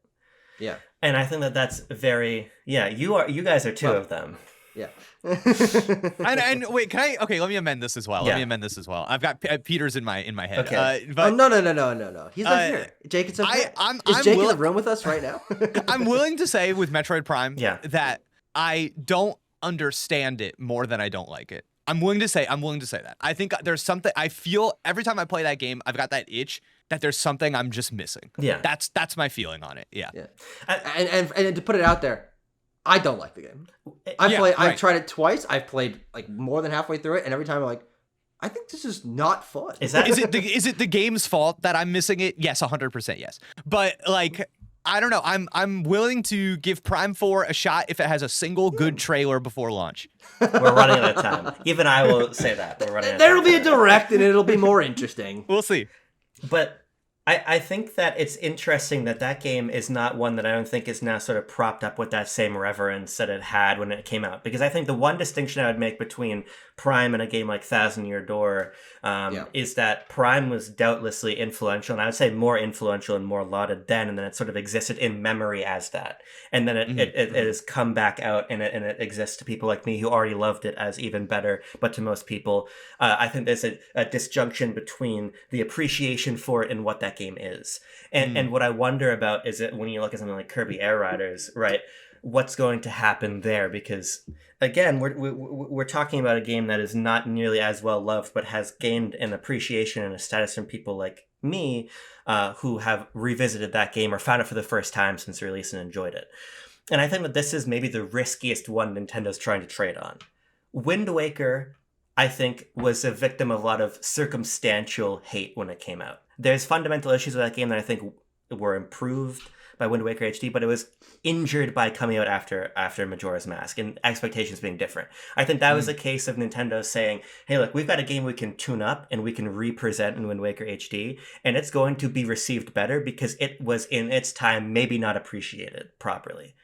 Yeah. And I think that's very, you guys are 2 of them. Yeah. and wait, can I? Okay, let me amend this as well. Yeah. Let me amend this as well. I've got Peter's in my head. Okay. But No. He's not here. Jake is here. I'm Is Jake in the willing- room with us right now? I'm willing to say with Metroid Prime Yeah. that I don't understand it more than I don't like it. I'm willing to say that. I think there's something I feel every time I play that game, I've got that itch that there's something I'm just missing. Yeah. That's my feeling on it. Yeah. Yeah. And to put it out there, I don't like the game. I've right. tried it twice. I've played more than halfway through it, and every time I'm like, I think this is not fun. Is that Is it the game's fault that I'm missing it? Yes, 100% yes. But I don't know. I'm willing to give Prime 4 a shot if it has a single good trailer before launch. we're running out of time? Even I will say that we're running out of time. There'll be a direct, and it'll be more interesting. We'll see. But I think that it's interesting that that game is not one that I don't think is now sort of propped up with that same reverence that it had when it came out. Because I think the one distinction I would make between Prime and a game like Thousand Year Door is that Prime was doubtlessly influential, and I would say more influential and more lauded then, and then it sort of existed in memory as that. And then it has come back out, and it exists to people like me who already loved it as even better, but to most people, I think there's a disjunction between the appreciation for it and what that game is. And what I wonder about is it when you look at something like Kirby Air Riders, right? What's going to happen there? Because again, we're talking about a game that is not nearly as well loved, but has gained an appreciation and a status from people like me, who have revisited that game or found it for the first time since release and enjoyed it. And I think that this is maybe the riskiest one Nintendo's trying to trade on. Wind Waker, I think, was a victim of a lot of circumstantial hate when it came out. There's fundamental issues with that game that I think were improved by Wind Waker HD, but it was injured by coming out after Majora's Mask and expectations being different. I think that was a case of Nintendo saying, hey, look, we've got a game we can tune up and we can represent in Wind Waker HD, and it's going to be received better because it was in its time maybe not appreciated properly.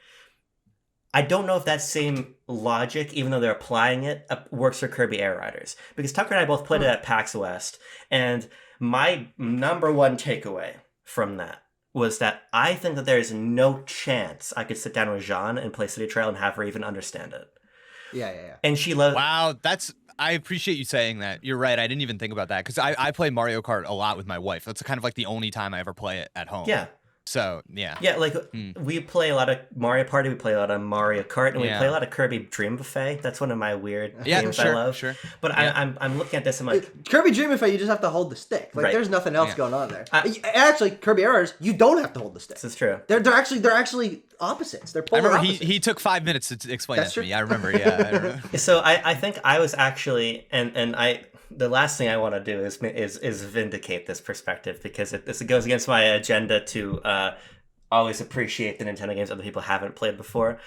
I don't know if that same logic, even though they're applying it, works for Kirby Air Riders. Because Tucker and I both played it at PAX West, and my number one takeaway from that was that I think that there is no chance I could sit down with Jean and play City Trail and have her even understand it. Yeah. And she loves... Wow, I appreciate you saying that. You're right. I didn't even think about that because I play Mario Kart a lot with my wife. That's kind of like the only time I ever play it at home. Yeah. So, yeah. Yeah, like, we play a lot of Mario Party, we play a lot of Mario Kart, and we play a lot of Kirby Dream Buffet. That's one of my weird games I love. Sure. But I'm looking at this, I'm like... Kirby Dream Buffet, you just have to hold the stick. Like, there's nothing else going on there. Actually, Kirby Air Riders, you don't have to hold the stick. This is true. They're actually opposites. They're polar opposites. He took 5 minutes to explain that to me. I remember, So I think I was actually... And the last thing I want to do is vindicate this perspective, because it goes against my agenda to... always appreciate the Nintendo games other people haven't played before.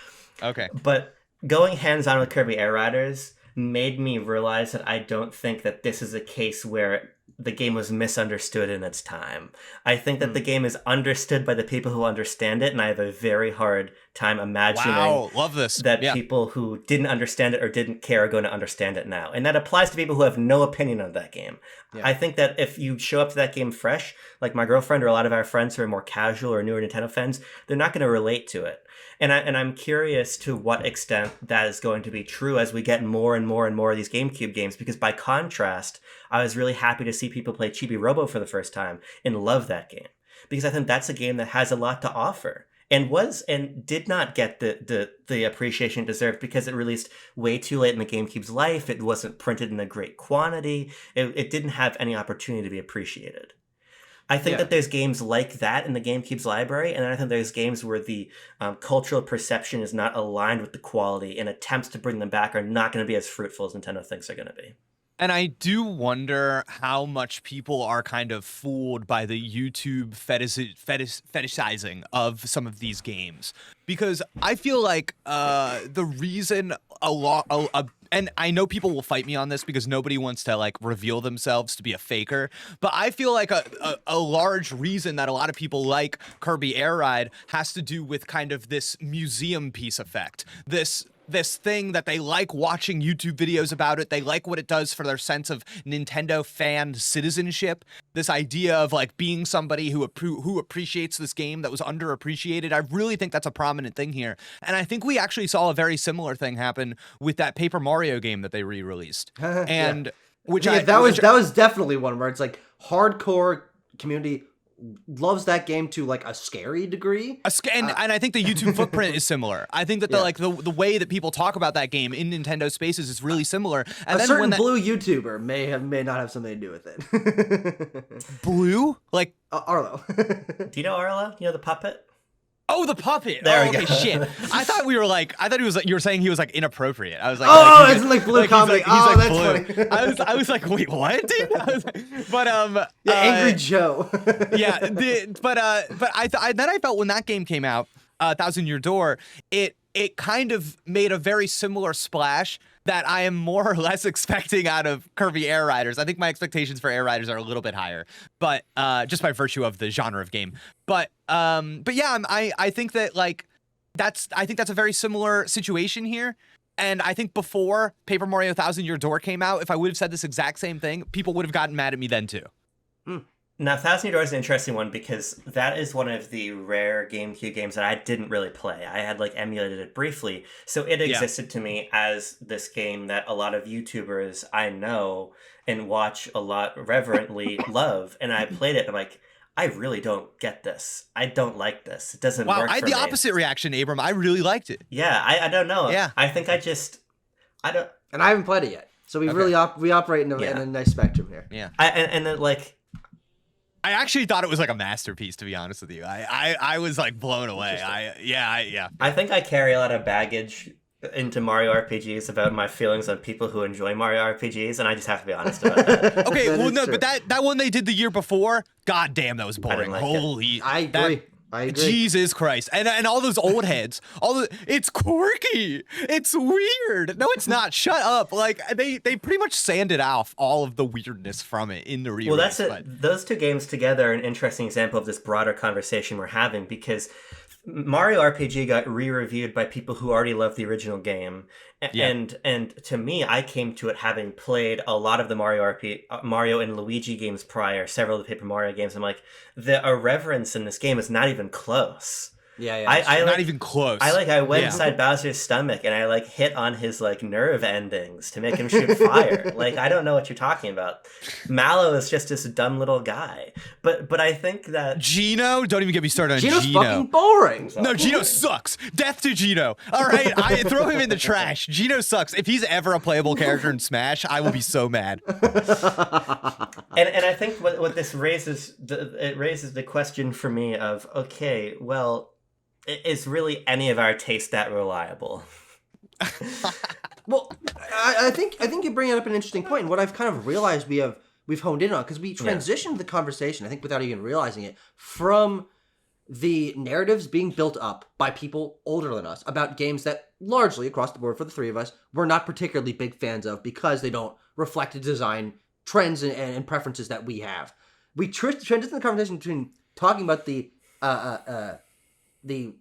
Okay. But going hands-on with Kirby Air Riders made me realize that I don't think that this is a case where the game was misunderstood in its time. I think that the game is understood by the people who understand it, and I have a very hard time imagining love this. that people who didn't understand it or didn't care are going to understand it now. And that applies to people who have no opinion on that game. Yeah. I think that if you show up to that game fresh, like my girlfriend or a lot of our friends who are more casual or newer Nintendo fans, they're not going to relate to it. And I'm curious to what extent that is going to be true as we get more and more and more of these GameCube games, because by contrast, I was really happy to see people play Chibi Robo for the first time and love that game. Because I think that's a game that has a lot to offer. And did not get the appreciation it deserved because it released way too late in the GameCube's life. It wasn't printed in a great quantity. It didn't have any opportunity to be appreciated. I think that there's games like that in the GameCube's library, and then I think there's games where the cultural perception is not aligned with the quality, and attempts to bring them back are not going to be as fruitful as Nintendo thinks they're going to be. And I do wonder how much people are kind of fooled by the YouTube fetishizing of some of these games. Because I feel like the reason and I know people will fight me on this because nobody wants to like reveal themselves to be a faker, but I feel like a large reason that a lot of people like Kirby Air Ride has to do with kind of this museum piece effect. This thing that they like watching YouTube videos about it. They like what it does for their sense of Nintendo fan citizenship. This idea of like being somebody who appreciates this game that was underappreciated. I really think that's a prominent thing here. And I think we actually saw a very similar thing happen with that Paper Mario game that they re-released. And that was definitely one where it's like hardcore community loves that game to like a scary degree. And I think the YouTube footprint is similar. I think that the way that people talk about that game in Nintendo spaces is really similar. And a certain blue YouTuber may not have something to do with it. Blue? Like Arlo. Do you know Arlo? You know the puppet? Oh, the puppet. There we okay, go. Shit. I thought he was like, you were saying he was like inappropriate. I was like, it's like blue comedy. That's blue. funny. I was like, wait, what, dude? Angry Joe. But I felt when that game came out, Thousand Year Door, it kind of made a very similar splash that I am more or less expecting out of Kirby Air Riders. I think my expectations for Air Riders are a little bit higher, but just by virtue of the genre of game. But yeah, I think that like that's a very similar situation here. And I think before Paper Mario Thousand Year Door came out, if I would have said this exact same thing, people would have gotten mad at me then too. Now, Thousand Year Door is an interesting one because that is one of the rare GameCube games that I didn't really play. I had like emulated it briefly, so it existed to me as this game that a lot of YouTubers I know and watch a lot reverently love. And I played it, and I'm like, I really don't get this. I don't like this. It doesn't work for me. Wow, I had the opposite reaction, Abram. I really liked it. Yeah, I don't know. Yeah. I think I don't. And I haven't played it yet, so we really we operate in a nice spectrum here. Yeah. And then like. I actually thought it was like a masterpiece, to be honest with you. I was like blown away. I think I carry a lot of baggage into Mario RPGs about my feelings on people who enjoy Mario RPGs, and I just have to be honest about that. Okay, well, no, true. But that one they did the year before, god damn, that was boring. Holy, I agree. Jesus Christ. And all those old heads, it's quirky. It's weird. No, it's not. Shut up. Like, they pretty much sanded off all of the weirdness from it in the re-release. Well, that's it. Those two games together are an interesting example of this broader conversation we're having, because Mario RPG got re-reviewed by people who already loved the original game. And to me, I came to it having played a lot of the Mario and Luigi games prior, several of the Paper Mario games. I'm like, the irreverence in this game is not even close. Yeah, I not even close. I went inside Bowser's stomach and I hit on his nerve endings to make him shoot fire. I don't know what you're talking about. Mallow is just this dumb little guy. But I think that Gino, don't even get me started on Gino. Gino's fucking boring. No, Gino sucks. Death to Gino. All right, I throw him in the trash. Gino sucks. If he's ever a playable character in Smash, I will be so mad. And I think what this raises the question for me of, okay, well, is really any of our taste that reliable? Well, I think you bring up an interesting point, and what I've kind of realized we've honed in on, because we transitioned the conversation, I think without even realizing it, from the narratives being built up by people older than us about games that largely across the board for the three of us we're not particularly big fans of because they don't reflect the design trends and preferences that we have. We transitioned the conversation between talking about the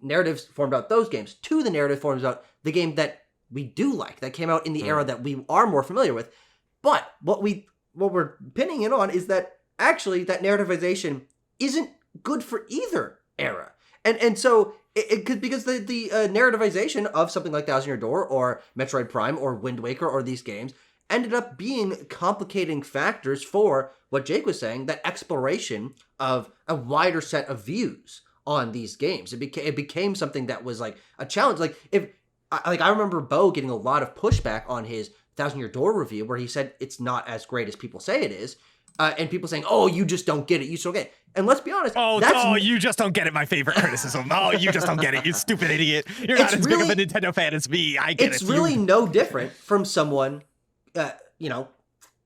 narratives formed about those games to the narrative formed about the game that we do like, that came out in the era that we are more familiar with. But what we're pinning it on is that actually that narrativization isn't good for either era. And so because the narrativization of something like Thousand Year Door or Metroid Prime or Wind Waker or these games ended up being complicating factors for what Jake was saying, that exploration of a wider set of views on these games. It became something that was a challenge. I remember Bo getting a lot of pushback on his Thousand Year Door review where he said it's not as great as people say it is, and people saying, "Oh, you just don't get it. You just don't get it." And let's be honest. You just don't get it. My favorite criticism. Oh, you just don't get it. You stupid idiot. You're not as big of a Nintendo fan as me. I get it. It's really no different from someone,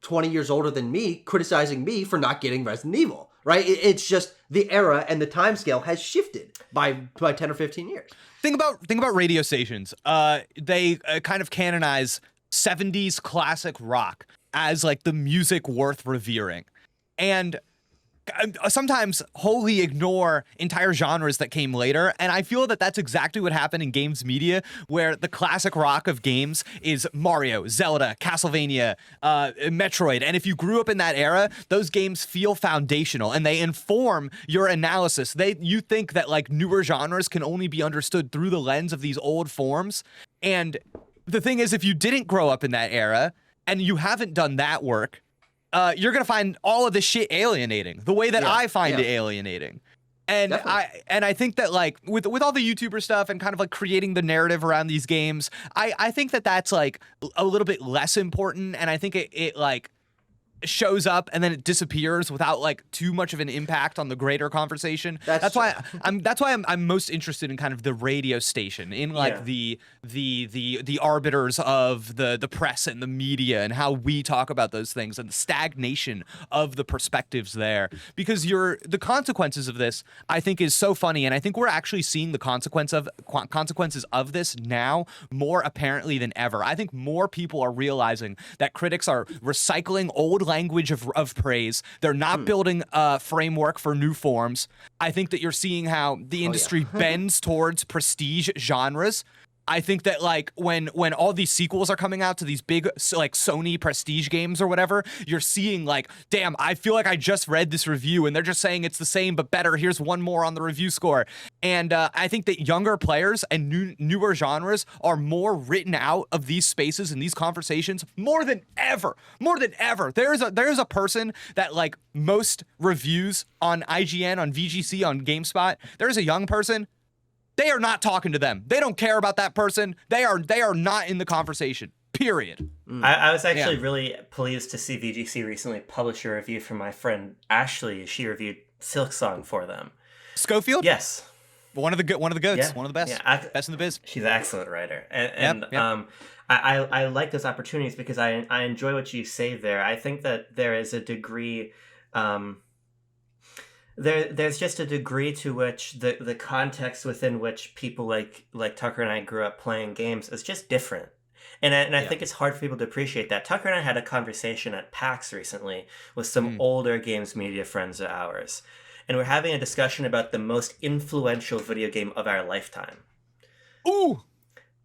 20 years older than me criticizing me for not getting Resident Evil. Right? It's just the era and the time scale has shifted by 10 or 15 years. Think about radio stations. They kind of canonize 70s classic rock as the music worth revering. And sometimes wholly ignore entire genres that came later, and I feel that that's exactly what happened in games media, where the classic rock of games is Mario, Zelda, Castlevania, Metroid, and if you grew up in that era, those games feel foundational, and they inform your analysis. You think that newer genres can only be understood through the lens of these old forms, and the thing is, if you didn't grow up in that era, and you haven't done that work, you're going to find all of this shit alienating, the way that I find it alienating. And definitely. I think that with all the YouTuber stuff and kind of creating the narrative around these games, I think that that's a little bit less important. And I think it shows up and then it disappears without like too much of an impact on the greater conversation. That's why I'm most interested in kind of the radio station, in like the arbiters of the press and the media, and how we talk about those things, and the stagnation of the perspectives there. Because the consequences of this, I think, is so funny, and I think we're actually seeing the consequences of this now more apparently than ever. I think more people are realizing that critics are recycling old language of praise. They're not building a framework for new forms. I think that you're seeing how the industry bends towards prestige genres. I think that like when all these sequels are coming out to these big like Sony prestige games or whatever, you're seeing like, damn, I feel like I just read this review and they're just saying it's the same but better. Here's one more on the review score. And I think that younger players and newer genres are more written out of these spaces and these conversations more than ever. More than ever. There's a person that like most reviews on IGN, on VGC, on GameSpot. There's a young person. They are not talking to them. They don't care about that person. They are not in the conversation. Period. I was actually really pleased to see VGC recently publish a review from my friend Ashley. She reviewed Silksong for them. Schofield? Yes. One of the goats. Yeah. One of the best. Yeah. Best in the biz. She's an excellent writer. I like those opportunities because I enjoy what you say there. I think that there is a degree... There's just a degree to which the context within which people like Tucker and I grew up playing games is just different. And I think it's hard for people to appreciate that. Tucker and I had a conversation at PAX recently with some older games media friends of ours. And we're having a discussion about the most influential video game of our lifetime. Ooh!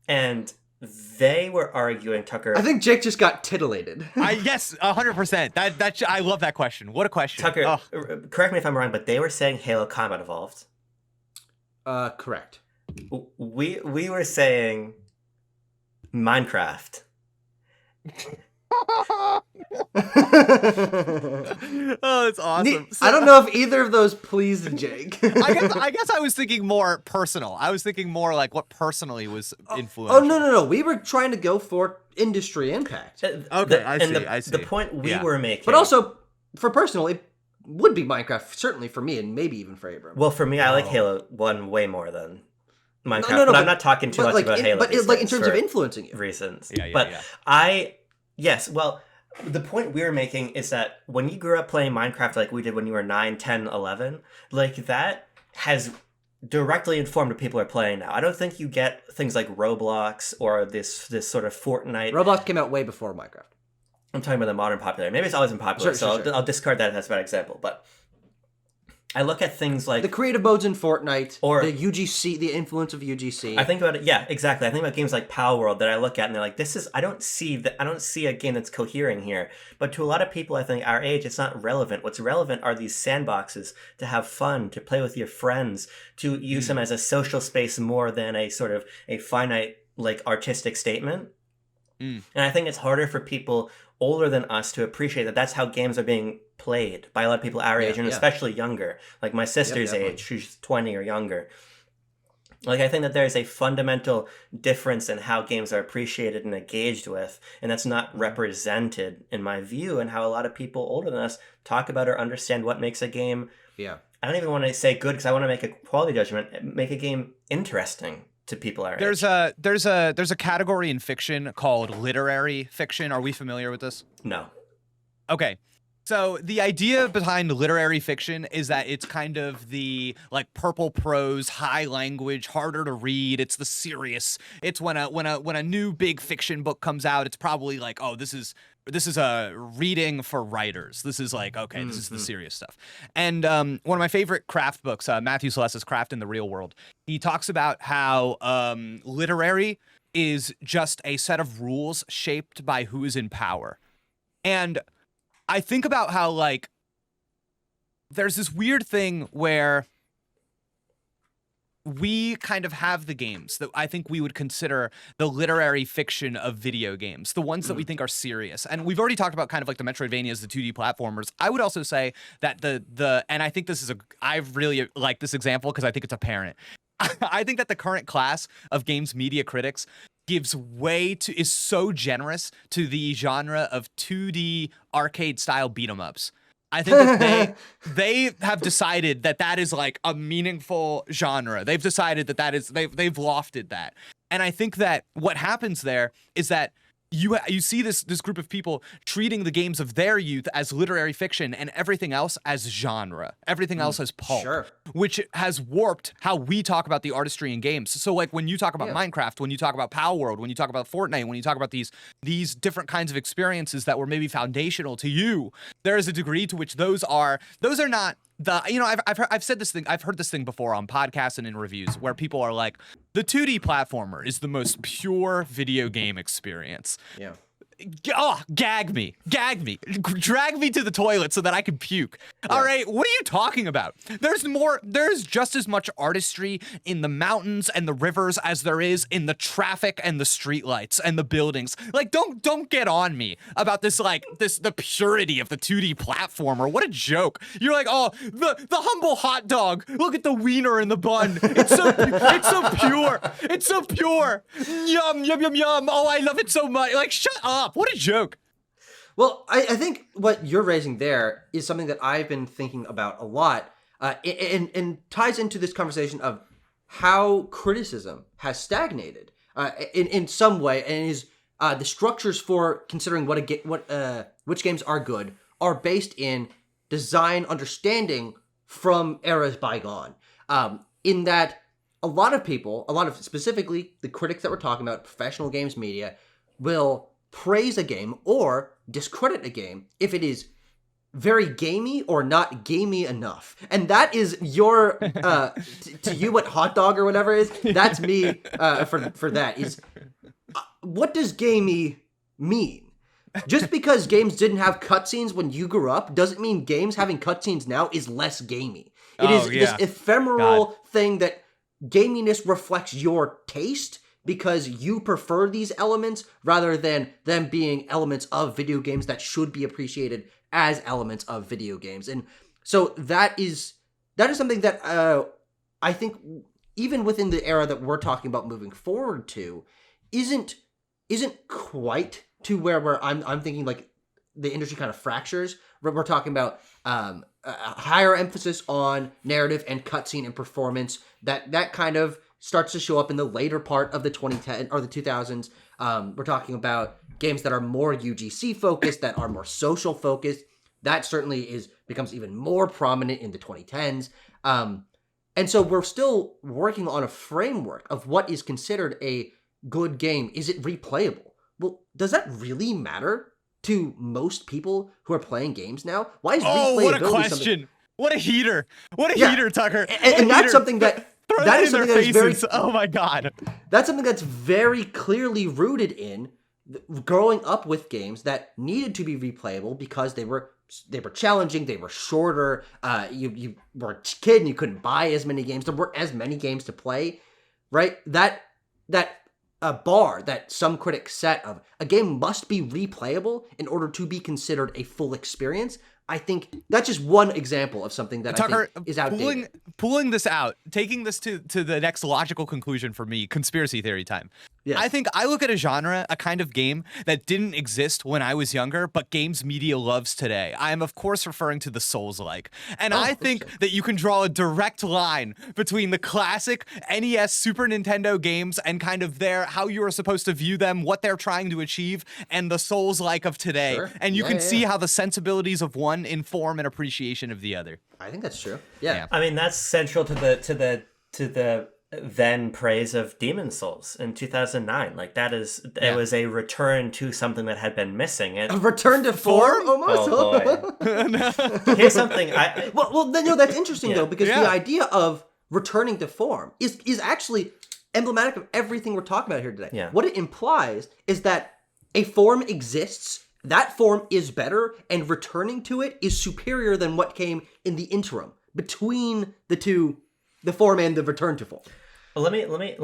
And they were arguing, Tucker... I think Jake just got titillated. Yes, 100%. I love that question. What a question. Tucker, correct me if I'm wrong, but they were saying Halo Combat Evolved. Correct. We were saying Minecraft. Oh, it's awesome. I don't know if either of those pleased Jake. I guess I was thinking more personal. I was thinking more like what personally was influential. Oh, no. We were trying to go for industry impact. Okay, I see. The point we were making... But also, for personal, it would be Minecraft, certainly for me, and maybe even for Abram. Well, for me, I like Halo 1 way more than Minecraft. But I'm not talking too much about Halo. But like in terms of influencing you. Reasons. Yeah. Yes, well... The point we were making is that when you grew up playing Minecraft like we did when you were 9, 10, 11, like that has directly informed what people are playing now. I don't think you get things like Roblox or this sort of Fortnite. Roblox came out way before Minecraft. I'm talking about the modern popular. Maybe it's always been popular, I'll discard that as a bad example. But I look at things like... The creative modes in Fortnite, or the UGC, the influence of UGC. I think about it, yeah, exactly. I think about games like Power World that I look at and they're like, I don't see a game that's cohering here. But to a lot of people, I think, our age, it's not relevant. What's relevant are these sandboxes to have fun, to play with your friends, to use them as a social space more than a sort of a finite, like, artistic statement. And I think it's harder for people older than us to appreciate that that's how games are being played by a lot of people our age, and especially younger, like my sister's age, who's 20 or younger. Like, I think that there's a fundamental difference in how games are appreciated and engaged with, and that's not represented, in my view, in how a lot of people older than us talk about or understand what makes a game. Yeah. I don't even want to say good because I want to make a quality judgment, make a game interesting to people our age. There's a category in fiction called literary fiction. Are we familiar with this? No. Okay. So the idea behind literary fiction is that it's kind of the like purple prose, high language, harder to read. It's the serious. It's when a new big fiction book comes out, it's probably like, oh, this is a reading for writers. This is like, okay, this is the serious stuff. And one of my favorite craft books, Matthew Celeste's Craft in the Real World, he talks about how literary is just a set of rules shaped by who is in power. And I think about how, like, there's this weird thing where we kind of have the games that I think we would consider the literary fiction of video games, the ones that we think are serious. And we've already talked about kind of like the Metroidvanias, the 2D platformers. I would also say that and I think this is I really like this example because I think it's apparent. I think that the current class of games media critics is so generous to the genre of 2D arcade style beat 'em ups. I think that they have decided that is like a meaningful genre. They've decided that is they've lofted that. And I think that what happens there is that you see this group of people treating the games of their youth as literary fiction and everything else as genre, everything else as pulp, Sure. which has warped how we talk about the artistry in games. So like when you talk about Minecraft, when you talk about Pal World, when you talk about Fortnite, when you talk about these different kinds of experiences that were maybe foundational to you, there is a degree to which those are not the, you know, I've said this thing, I've heard this thing before on podcasts and in reviews where people are like, the 2D platformer is the most pure video game experience. Yeah. Oh, gag me, drag me to the toilet so that I can puke. Yeah. All right, what are you talking about? There's just as much artistry in the mountains and the rivers as there is in the traffic and the streetlights and the buildings. Like, don't get on me about this, like, the purity of the 2D platformer. What a joke. You're like, oh, the humble hot dog. Look at the wiener in the bun. It's so pure. It's so pure. Yum, yum, yum, yum. Oh, I love it so much. Like, shut up. What a joke. Well, I think what you're raising there is something that I've been thinking about a lot, and ties into this conversation of how criticism has stagnated in some way, and is the structures for considering which games are good are based in design understanding from eras bygone. In that a lot of specifically the critics that we're talking about, professional games media, will praise a game or discredit a game if it is very gamey or not gamey enough. And that is your to you what hot dog or whatever is. That's me for that is what does gamey mean? Just because games didn't have cutscenes when you grew up doesn't mean games having cutscenes now is less gamey. It is this ephemeral thing that gaminess reflects your taste because you prefer these elements rather than them being elements of video games that should be appreciated as elements of video games. And so that is something that I think even within the era that we're talking about moving forward to isn't quite to where I'm thinking like the industry kind of fractures. We're talking about a higher emphasis on narrative and cutscene and performance that kind of starts to show up in the later part of the 2010 or the 2000s. We're talking about games that are more UGC focused, that are more social focused. That certainly becomes even more prominent in the 2010s. And so we're still working on a framework of what is considered a good game. Is it replayable? Well, does that really matter to most people who are playing games now? Why is replayability what a question. What a heater. What a heater, Tucker. And that's something that that is something that is very, oh my God. That's something that's very clearly rooted in growing up with games that needed to be replayable because they were challenging, they were shorter. You were a kid and you couldn't buy as many games. There weren't as many games to play, right? That bar that some critics set of a game must be replayable in order to be considered a full experience. I think that's just one example of something that Tucker, I think is outdated. Pulling this out, taking this to the next logical conclusion for me, conspiracy theory time. Yes. I think I look at a genre, a kind of game that didn't exist when I was younger, but games media loves today. I am, of course, referring to the Souls-like. And I think that you can draw a direct line between the classic NES Super Nintendo games and kind of how you are supposed to view them, what they're trying to achieve, and the Souls-like of today. Sure. And you can see how the sensibilities of one inform an appreciation of the other. I think that's true. Yeah. I mean, that's central to the then praise of Demon's Souls in 2009. Like it was a return to something that had been missing. A return to form almost. Oh boy. Here's something that's interesting though, because the idea of returning to form is actually emblematic of everything we're talking about here today. Yeah. What it implies is that a form exists, that form is better, and returning to it is superior than what came in the interim between the two, the form and the return to form. Well, let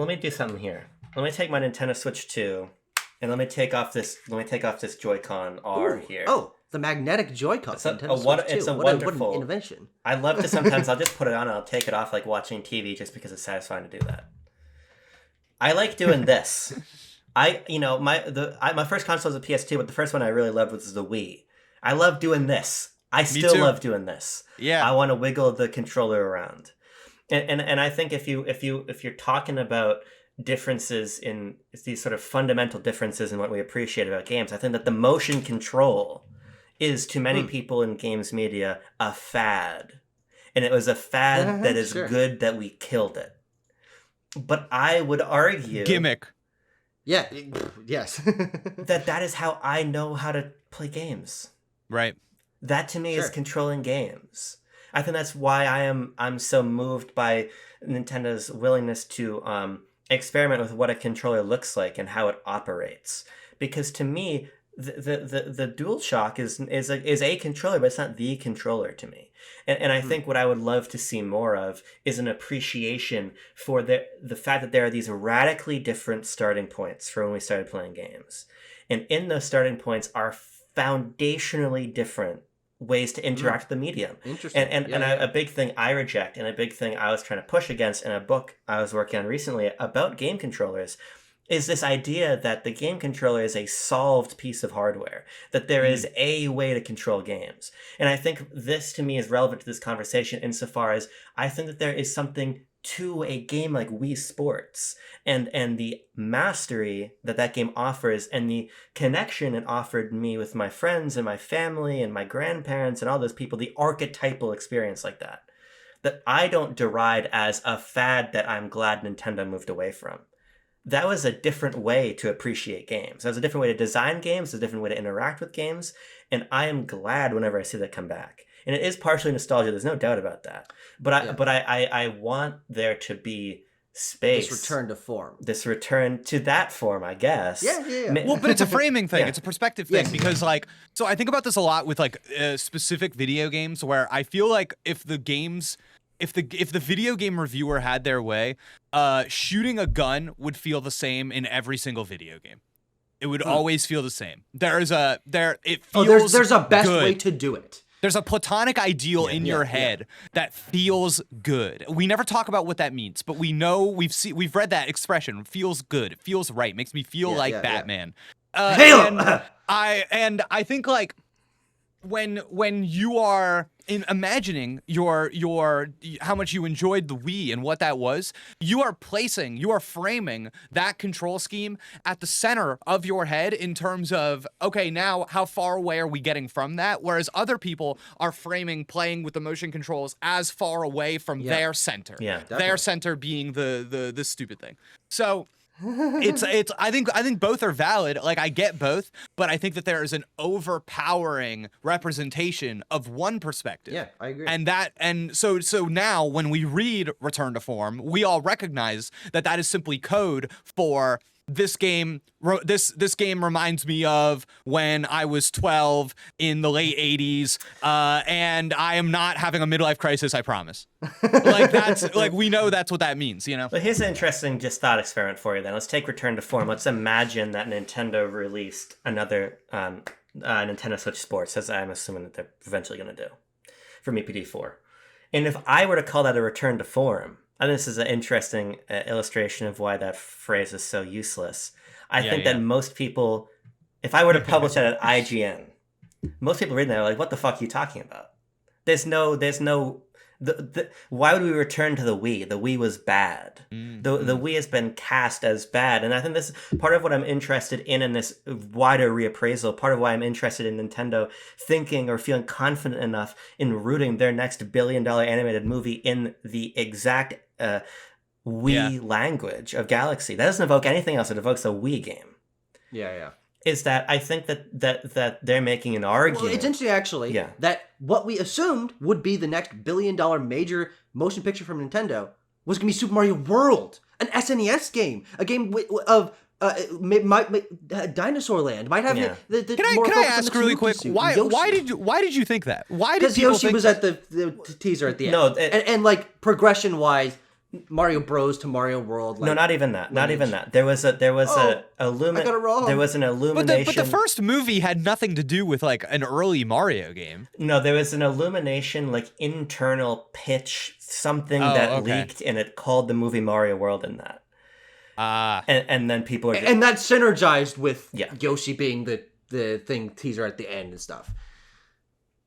me do something here. Let me take my Nintendo Switch 2 and let me take off this Joy-Con R here. Oh, the magnetic Joy-Con. It's a wonderful what an invention. I love to sometimes I'll just put it on and I'll take it off like watching TV just because it's satisfying to do that. I like doing this. My first console was a PS2, but the first one I really loved was the Wii. I love doing this. I Me still too. love doing this. Yeah. I want to wiggle the controller around. And I think if you're talking about differences in these sort of fundamental differences in what we appreciate about games, I think that the motion control is to many people in games media a fad. And it was a fad that is Sure. good that we killed it. But I would argue Gimmick. Yeah. Yes. that is how I know how to play games. Right. That to me is Sure. controlling games. I think that's why I'm so moved by Nintendo's willingness to experiment with what a controller looks like and how it operates. Because to me, the DualShock is a controller, but it's not the controller to me. And I think what I would love to see more of is an appreciation for the fact that there are these radically different starting points for when we started playing games. And in those starting points are foundationally different ways to interact with the medium. Interesting. A big thing I reject, and a big thing I was trying to push against in a book I was working on recently about game controllers, is this idea that the game controller is a solved piece of hardware, that there is a way to control games. And I think this to me is relevant to this conversation insofar as I think that there is something to a game like Wii Sports and the mastery that game offers and the connection it offered me with my friends and my family and my grandparents and all those people, the archetypal experience like that I don't deride as a fad that I'm glad Nintendo moved away from. That was a different way to appreciate games. That was a different way to design games, a different way to interact with games, and I am glad whenever I see that come back. And it is partially nostalgia, there's no doubt about that. But I want there to be space. This return to form. This return to that form, I guess. Yeah. Well, but it's a framing thing. Yeah. It's a perspective thing Yes. because, like, so I think about this a lot with like specific video games where I feel like if the video game reviewer had their way, shooting a gun would feel the same in every single video game. It would always feel the same. It feels There's a best good. way to do it. There's a platonic ideal in your head that feels good. We never talk about what that means, but we know we've read that expression. Feels good. It feels right. Makes me feel like Batman. Halo! And I think like when you are imagining your how much you enjoyed the Wii and what that was, you are framing that control scheme at the center of your head in terms of, okay, now how far away are we getting from that? Whereas other people are framing playing with the motion controls as far away from their center. Yeah, their definitely. center being the stupid thing. So it's I think both are valid. Like I get both, but I think that there is an overpowering representation of one perspective. Yeah, I agree. And so now when we read Return to Form, we all recognize that is simply code for this game. This game reminds me of when I was 12 in the late 80s, and I am not having a midlife crisis, I promise. Like that's like we know that's what that means, you know. But here's an interesting just thought experiment for you then. Let's take Return to Form. Let's imagine that Nintendo released another Nintendo Switch Sports, as I'm assuming that they're eventually going to do, from EPD4. And if I were to call that a return to form, I think this is an interesting illustration of why that phrase is so useless. I think that most people, if I were to publish that at IGN, most people reading that are like, what the fuck are you talking about? There's no, why would we return to the Wii? The Wii was bad. The Wii has been cast as bad. And I think this is part of what I'm interested in this wider reappraisal, part of why I'm interested in Nintendo thinking or feeling confident enough in rooting their next billion-dollar animated movie in the exact Wii language of Galaxy. That doesn't evoke anything else. It evokes a Wii game. Yeah. Is that I think that they're making an argument. Well, it's interesting, actually, that what we assumed would be the next billion-dollar major motion picture from Nintendo was going to be Super Mario World, an SNES game, a game of Dinosaur Land. Might have the Can I ask really quick? Why did you think that? Why did because people Yoshi think was at the teaser at the end? No, and like progression wise, Mario Bros to Mario World. Like, no, not even that. Not even that. There was I got it wrong. There was an illumination. But the first movie had nothing to do with like an early Mario game. No, there was an illumination, like internal pitch, something leaked, and it called the movie Mario World in that. and then people are And that's synergized with Yeah. Yoshi being the thing teaser at the end and stuff.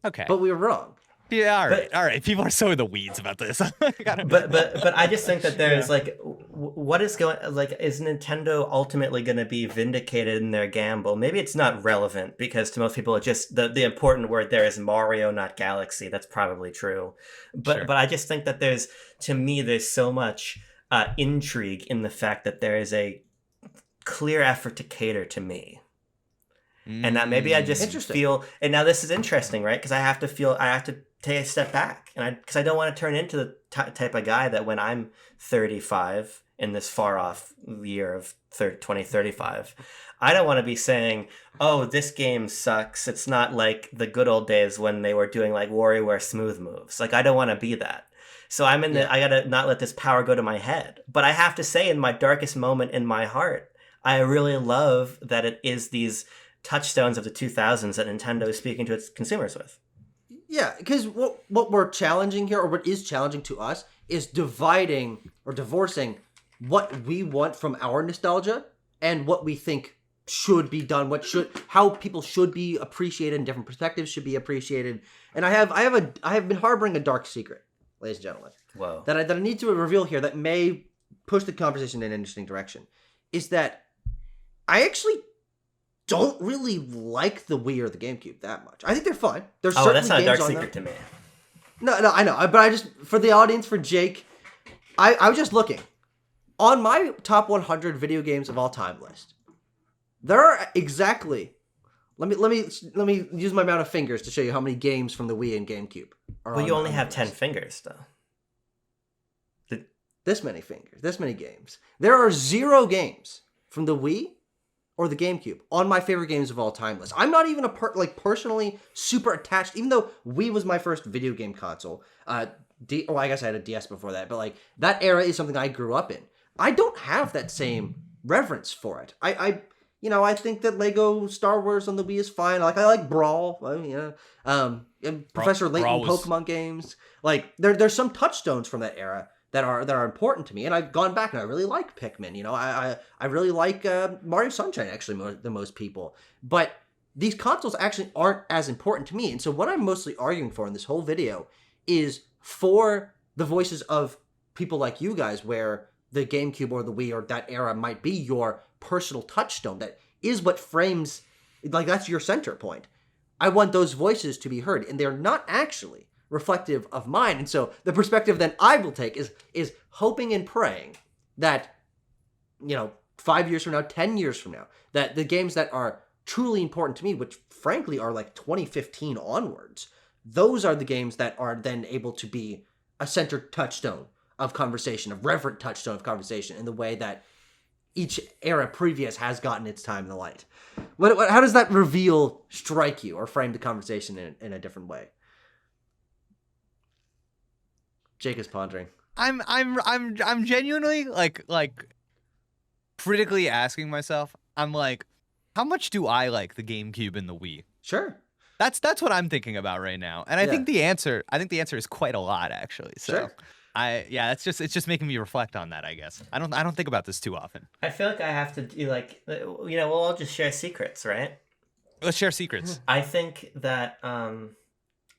Okay. But we were wrong. Yeah, all right. People are so in the weeds about this. but I just think that there's like, what is going, like, is Nintendo ultimately going to be vindicated in their gamble? Maybe it's not relevant because to most people it just the important word there is Mario, not Galaxy. That's probably true, but I just think that there's so much intrigue in the fact that there is a clear effort to cater to me. And that maybe I just feel, and now this is interesting, right? Because I have to take a step back, and because I don't want to turn into the type of guy that when I'm 35 in this far off year of 2035, I don't want to be saying, "Oh, this game sucks. It's not like the good old days when they were doing like WarioWare smooth moves." Like I don't want to be that. So I gotta not let this power go to my head. But I have to say, in my darkest moment in my heart, I really love that it is these touchstones of the 2000s that Nintendo is speaking to its consumers with. Yeah, because what we're challenging here, or what is challenging to us, is dividing or divorcing what we want from our nostalgia and what we think should be done, how people should be appreciated and different perspectives should be appreciated. And I have been harboring a dark secret, ladies and gentlemen. Whoa. That I need to reveal here that may push the conversation in an interesting direction. Is that I actually don't really like the Wii or the GameCube that much. I think they're fun. There's that's not a dark secret to me. No, I know. But I just, for the audience, for Jake, I was just looking. On my top 100 video games of all time list, there are exactly, let me use my amount of fingers to show you how many games from the Wii and GameCube are Well, on you only my have list. 10 fingers, though. This many fingers, this many games. There are 0 games from the Wii or the GameCube on my favorite games of all time list. I'm not even personally super attached, even though Wii was my first video game console. I guess I had a DS before that, but like that era is something I grew up in. I don't have that same reverence for it. I think that Lego Star Wars on the Wii is fine. I like Brawl, and Professor Layton Pokemon games. Like there's some touchstones from that era that are important to me, and I've gone back and I really like Pikmin. I really like Mario Sunshine actually more than most people. But these consoles actually aren't as important to me, and so what I'm mostly arguing for in this whole video is for the voices of people like you guys, where the GameCube or the Wii or that era might be your personal touchstone. That is what frames, like that's your center point. I want those voices to be heard, and they're not actually reflective of mine. And so the perspective that I will take is hoping and praying that, 5 years from now, 10 years from now, that the games that are truly important to me, which frankly are like 2015 onwards, those are the games that are then able to be a center touchstone of conversation, a reverent touchstone of conversation in the way that each era previous has gotten its time in the light. How does that reveal strike you or frame the conversation in a different way? Jake is pondering. I'm genuinely like critically asking myself. I'm like, how much do I like the GameCube and the Wii? Sure. That's what I'm thinking about right now, and I think the answer is quite a lot actually. So, sure. it's just making me reflect on that. I guess I don't think about this too often. I feel like I have to do we'll all just share secrets, right? Let's share secrets. I think that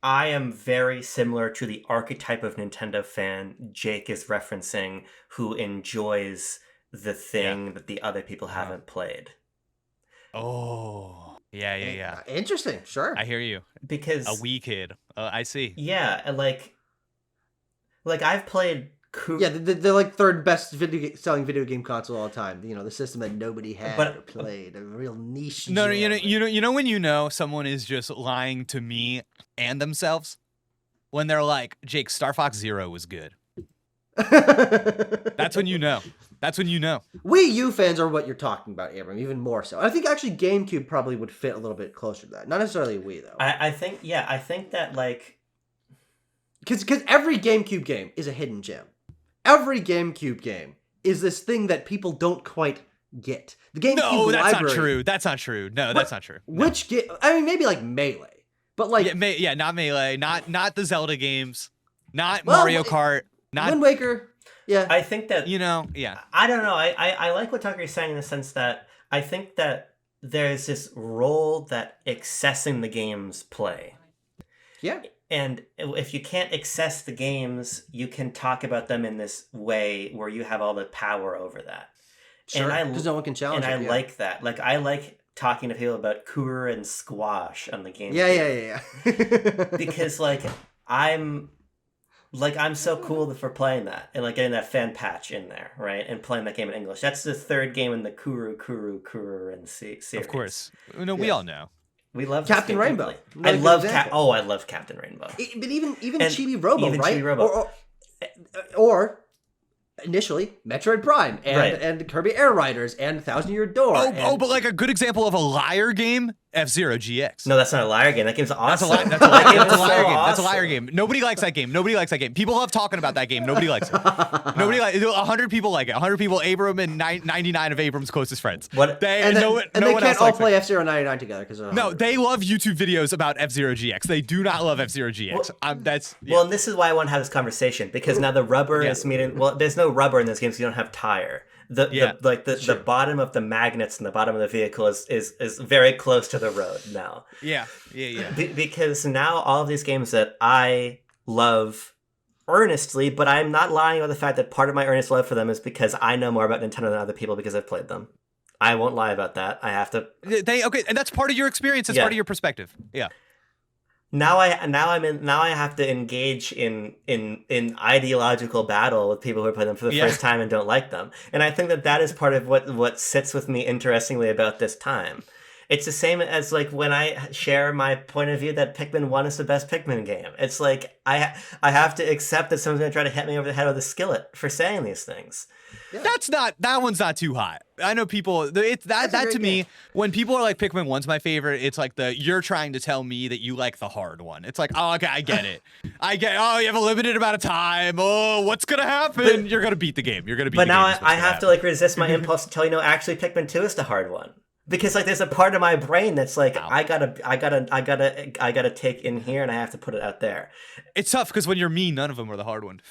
I am very similar to the archetype of Nintendo fan Jake is referencing, who enjoys the thing that the other people haven't played. Oh, yeah. Interesting. Sure. I hear you. Because a Wii kid. I see. Yeah, like I've played. They're like third best selling video game console of all time. The system that nobody had or played, a real niche. No, when you know someone is just lying to me and themselves when they're like, Jake, Star Fox Zero was good. That's when you know. Wii U fans are what you're talking about, Abram, even more so. I think actually GameCube probably would fit a little bit closer to that. Not necessarily a Wii though. I think that because every GameCube game is a hidden gem. Every GameCube game is this thing that people don't quite get. The GameCube No, that's library, not true. That's not true. No, that's not true. No. Which game? I mean, maybe like Melee, but like not Melee, not the Zelda games, not Mario Kart. Not, Wind Waker. Yeah. I think that yeah. I don't know. I like what Tucker is saying in the sense that I think that there's this role that accessing the games play. Yeah. And if you can't access the games, you can talk about them in this way where you have all the power over that. Sure. Because no one can challenge it. And I like that. Like, I like talking to people about Kura and squash on the game. Yeah. Because, like, I'm so cool for playing that and, like, getting that fan patch in there, right? And playing that game in English. That's the third game in the Kuru and series. Of course. No, we all know. We love Captain Rainbow. I love Captain Rainbow. But even Chibi Robo, even right? Chibi Robo. Or initially Metroid Prime and Kirby Air Riders and Thousand Year Door. But like a good example of a liar game, F-Zero GX. No, that's not a liar game. That game's awesome. That's a liar game. That's a liar game. Nobody likes that game. People love talking about that game. Nobody likes it. 100 people like it. 100 people, Abram and 99 of Abram's closest friends. What? They can't all play F-Zero 99 together because no, they love YouTube videos about F-Zero GX. They do not love F-Zero GX. Well, and this is why I want to have this conversation because now the rubber is meeting. Well, there's no rubber in this game, so you don't have tire. The bottom of the magnets and the bottom of the vehicle is very close to the road now. Yeah. Because now all of these games that I love earnestly, but I'm not lying about the fact that part of my earnest love for them is because I know more about Nintendo than other people because I've played them. I won't lie about that. I have to. And that's part of your experience. That's part of your perspective. Yeah. Now I have to engage in ideological battle with people who are playing them for the first time and don't like them. And I think that is part of what sits with me interestingly about this time. It's the same as like when I share my point of view that Pikmin 1 is the best Pikmin game. It's like I have to accept that someone's going to try to hit me over the head with a skillet for saying these things. Yeah. That one's not too hot. I know people. That to me, when people are like Pikmin 1's my favorite, it's like you're trying to tell me that you like the hard one. It's like, oh, okay, I get it. You have a limited amount of time. Oh, what's gonna happen? You're gonna beat the game. But now I have to like resist my impulse to tell you, no, actually Pikmin 2 is the hard one. Because like there's a part of my brain that's like I gotta take in here and I have to put it out there. It's tough because when you're me, none of them are the hard one.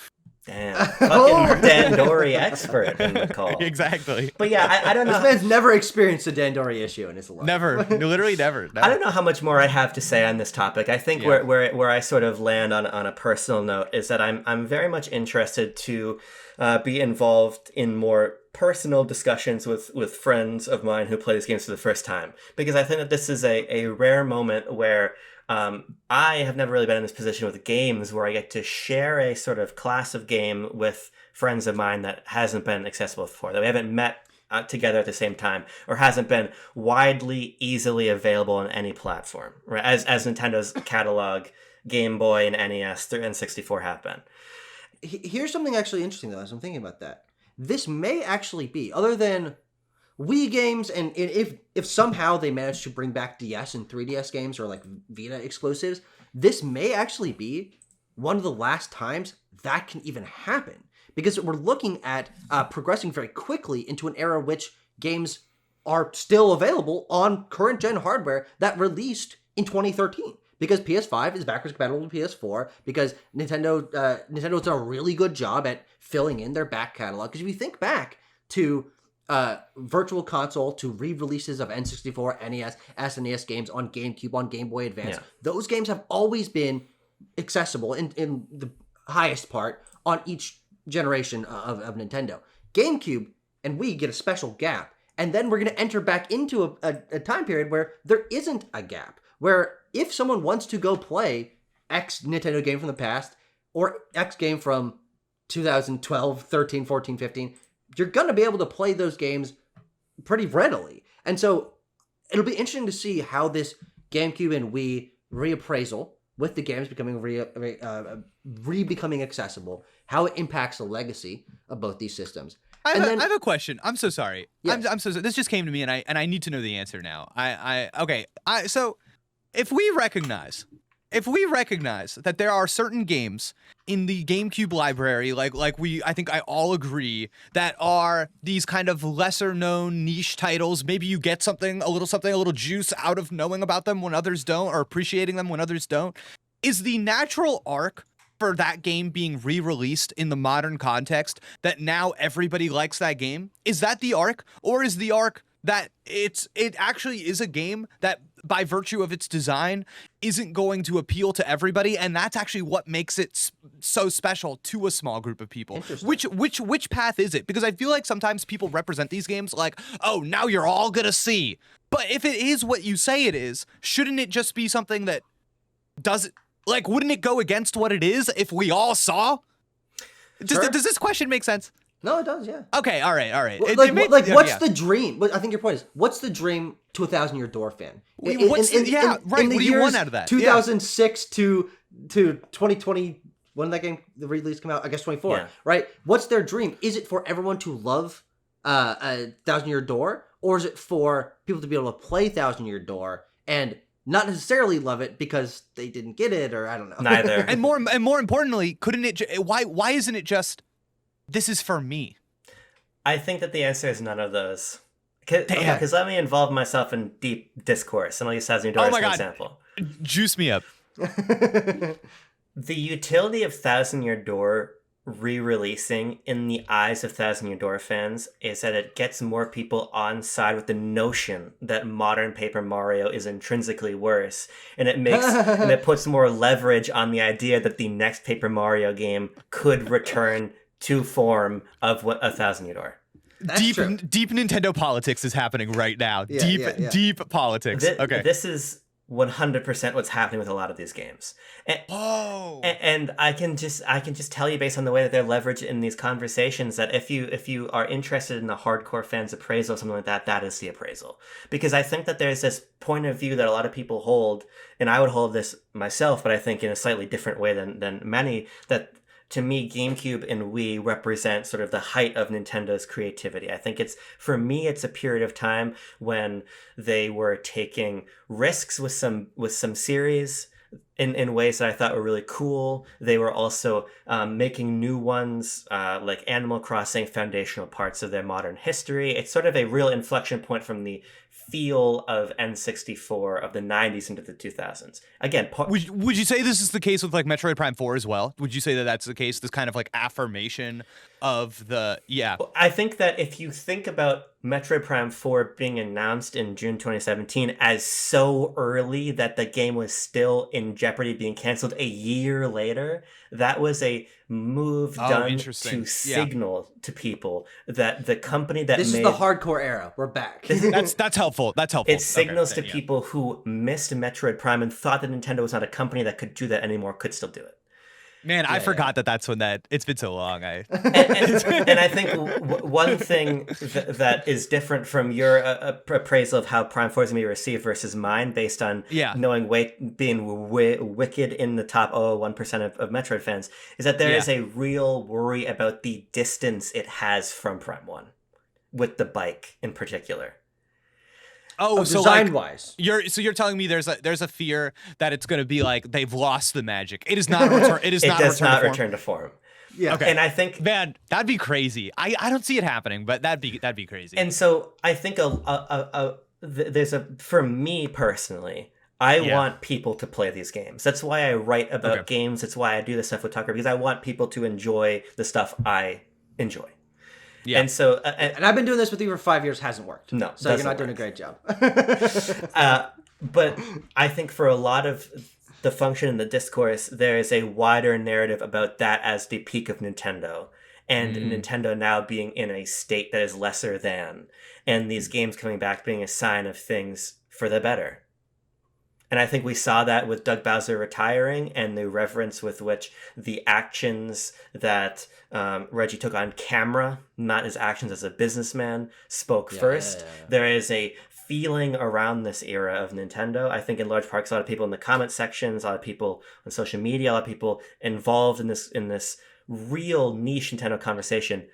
Damn, fucking Dandori expert in the call. Exactly. But yeah, I don't know. This man's never experienced a Dandori issue in his life. Never, literally never. I don't know how much more I have to say on this topic. I think where I sort of land on a personal note is that I'm very much interested to be involved in more personal discussions with friends of mine who play these games for the first time, because I think that this is a rare moment where I have never really been in this position with games where I get to share a sort of class of game with friends of mine that hasn't been accessible before, that we haven't met together at the same time, or hasn't been widely, easily available on any platform, right? As Nintendo's catalog, Game Boy and NES and 64 have been. Here's something actually interesting, though, as I'm thinking about that. This may actually be, other than Wii games, and if somehow they manage to bring back DS and 3DS games or like Vita exclusives, this may actually be one of the last times that can even happen. Because we're looking at progressing very quickly into an era which games are still available on current gen hardware that released in 2013. Because PS5 is backwards compatible to PS4, because Nintendo's done a really good job at filling in their back catalog. Because if you think back to Virtual Console, to re-releases of N64, NES, SNES games on GameCube, on Game Boy Advance, those games have always been accessible in the highest part on each generation of Nintendo. GameCube and Wii get a special gap, and then we're going to enter back into a time period where there isn't a gap, where if someone wants to go play X Nintendo game from the past, or X game from 2012, 13, 14, 15, you're going to be able to play those games pretty readily. And so it'll be interesting to see how this GameCube and Wii reappraisal, with the games becoming becoming accessible, how it impacts the legacy of both these systems. I have a question. I'm so sorry. Yes. I'm so sorry. This just came to me, and I need to know the answer now. So if we recognize that there are certain games in the GameCube library, I think I all agree, that are these kind of lesser known niche titles. Maybe you get a little juice out of knowing about them when others don't, or appreciating them when others don't. Is the natural arc for that game being re-released in the modern context that now everybody likes that game? Is that the arc? Or is the arc that it actually is a game that by virtue of its design isn't going to appeal to everybody, and that's actually what makes it so special to a small group of people? Which path is it? Because I feel like sometimes people represent these games like, oh, now you're all gonna see. But if it is what you say it is, shouldn't it just be something that does, like, wouldn't it go against what it is if we all saw? Sure. Does this question make sense? No, it does, yeah. Okay, all right. Well, what's the dream? I think your point is, what's the dream to a 1,000-Year Door fan? What do you want out of that? 2006 to 2020, when did that game, the release come out? I guess 24, right? What's their dream? Is it for everyone to love a 1,000-Year Door, or is it for people to be able to play 1,000-Year Door and not necessarily love it because they didn't get it, or I don't know. Neither. And more importantly, couldn't it? Why isn't it just, this is for me? I think that the answer is none of those. Because let me involve myself in deep discourse, and I'll use 1,000-Year Door as an example. Juice me up. The utility of 1,000-Year Door re-releasing in the eyes of 1,000-Year Door fans is that it gets more people on side with the notion that modern Paper Mario is intrinsically worse, and it makes and it puts more leverage on the idea that the next Paper Mario game could return to form of what 1,000-Year Door. Deep Nintendo politics is happening right now. Deep politics. This is 100% what's happening with a lot of these games. And I can just tell you based on the way that they're leveraged in these conversations that if you are interested in the hardcore fans appraisal or something like that, that is the appraisal. Because I think that there's this point of view that a lot of people hold, and I would hold this myself, but I think in a slightly different way than many, that to me, GameCube and Wii represent sort of the height of Nintendo's creativity. I think for me, it's a period of time when they were taking risks with some series in ways that I thought were really cool. They were also making new ones, like Animal Crossing, foundational parts of their modern history. It's sort of a real inflection point from the feel of N64 of the 90s into the 2000s. Again, would you say this is the case with like Metroid Prime 4 as well? Would you say that that's the case? This kind of like affirmation of the I think that if you think about Metroid Prime 4 being announced in June 2017 as so early that the game was still in jeopardy of being canceled a year later, that was a move done to signal to people that the company that this is the hardcore era. We're back. That's helpful. That's helpful. It signals to people who missed Metroid Prime and thought that Nintendo was not a company that could do that anymore, could still do it. Man, I forgot that's when that. It's been so long. And I think one thing that is different from your appraisal of how Prime 4 is going to be received versus mine, based on knowing being wicked in the top 0.01% of Metroid fans, is that there is a real worry about the distance it has from Prime 1, with the bike in particular. So design-wise, you're telling me there's a fear that it's going to be like they've lost the magic. It is not return. It does not return to form. Yeah. Okay. And I think, man, that'd be crazy. I don't see it happening, but that'd be crazy. And so I think for me personally, I want people to play these games. That's why I write about games. That's why I do this stuff with Tucker, because I want people to enjoy the stuff I enjoy. Yeah. And so, and I've been doing this with you for 5 years, hasn't worked. No, so you're not doing a great job. But I think for a lot of the function in the discourse, there is a wider narrative about that as the peak of Nintendo, and Nintendo now being in a state that is lesser than, and these games coming back being a sign of things for the better. And I think we saw that with Doug Bowser retiring and the reverence with which the actions that Reggie took on camera, not his actions as a businessman, spoke first. There is a feeling around this era of Nintendo. I think in large part, a lot of people in the comment sections, a lot of people on social media, a lot of people involved in this real niche Nintendo conversation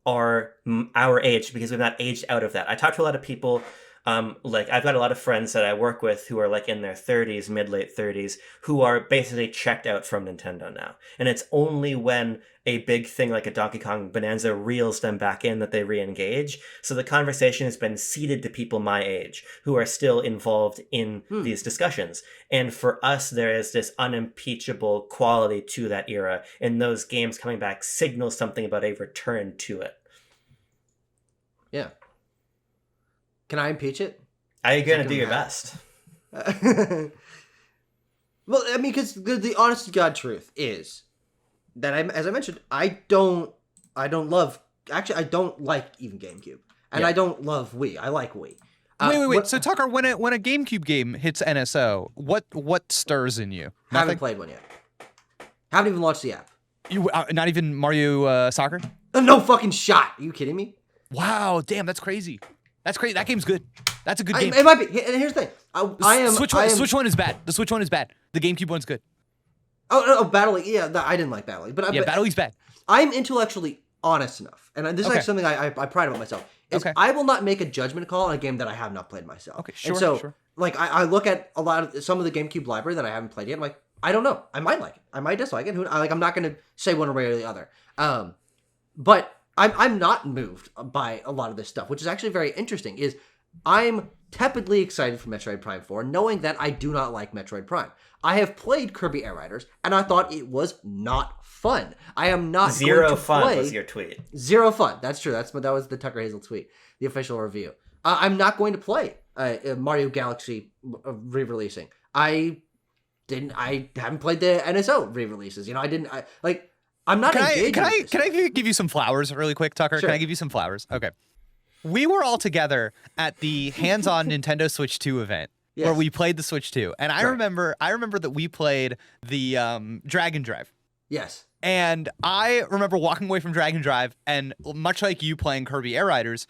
are our age, because we've not aged out of that. I talked to a lot of people Like I've got a lot of friends that I work with who are like in their 30s, mid-late 30s, who are basically checked out from Nintendo now. And it's only when a big thing like a Donkey Kong Bonanza reels them back in that they re-engage. So the conversation has been ceded to people my age who are still involved in these discussions. And for us, there is this unimpeachable quality to that era, and those games coming back signal something about a return to it. Yeah. Can I impeach it? Are you going to do your best? Well, I mean, because the honest to God truth is that as I mentioned, I don't love. Actually, I don't like even GameCube, and I don't love Wii. I like Wii. Wait. So Tucker, when a GameCube game hits NSO, what stirs in you? Haven't played one yet. Haven't even launched the app. You not even Mario Soccer? No fucking shot. Are you kidding me? Wow, damn, that's crazy. That's crazy. That game's good. That's a good game. It might be. And here's the thing. I am. Switch one is bad. The Switch one is bad. The GameCube one's good. Oh, Battle League. Yeah, I didn't like Battle League. But Battle League's bad. I'm intellectually honest enough, and this is actually something I pride about myself. Is I will not make a judgment call on a game that I have not played myself. Okay, sure. And so, sure. like, I look at some of the GameCube library that I haven't played yet. I'm like, I don't know. I might like it. I might dislike it. I'm not going to say one way or the other. But I'm not moved by a lot of this stuff, which is actually very interesting. Is I'm tepidly excited for Metroid Prime 4, knowing that I do not like Metroid Prime. I have played Kirby Air Riders, and I thought it was not fun. I am not Zero going to fun play... was your tweet. Zero fun. That's true. That was the Tucker Hazell tweet, the official review. I'm not going to play Mario Galaxy re-releasing. I haven't played the NSO re-releases. You know, I'm not engaged. Can I give you some flowers really quick, Tucker? Sure. Can I give you some flowers? Okay. We were all together at the hands-on Nintendo Switch 2 event where we played the Switch 2. And I remember that we played the Dragon Drive. Yes. And I remember walking away from Dragon Drive and much like you playing Kirby Air Riders,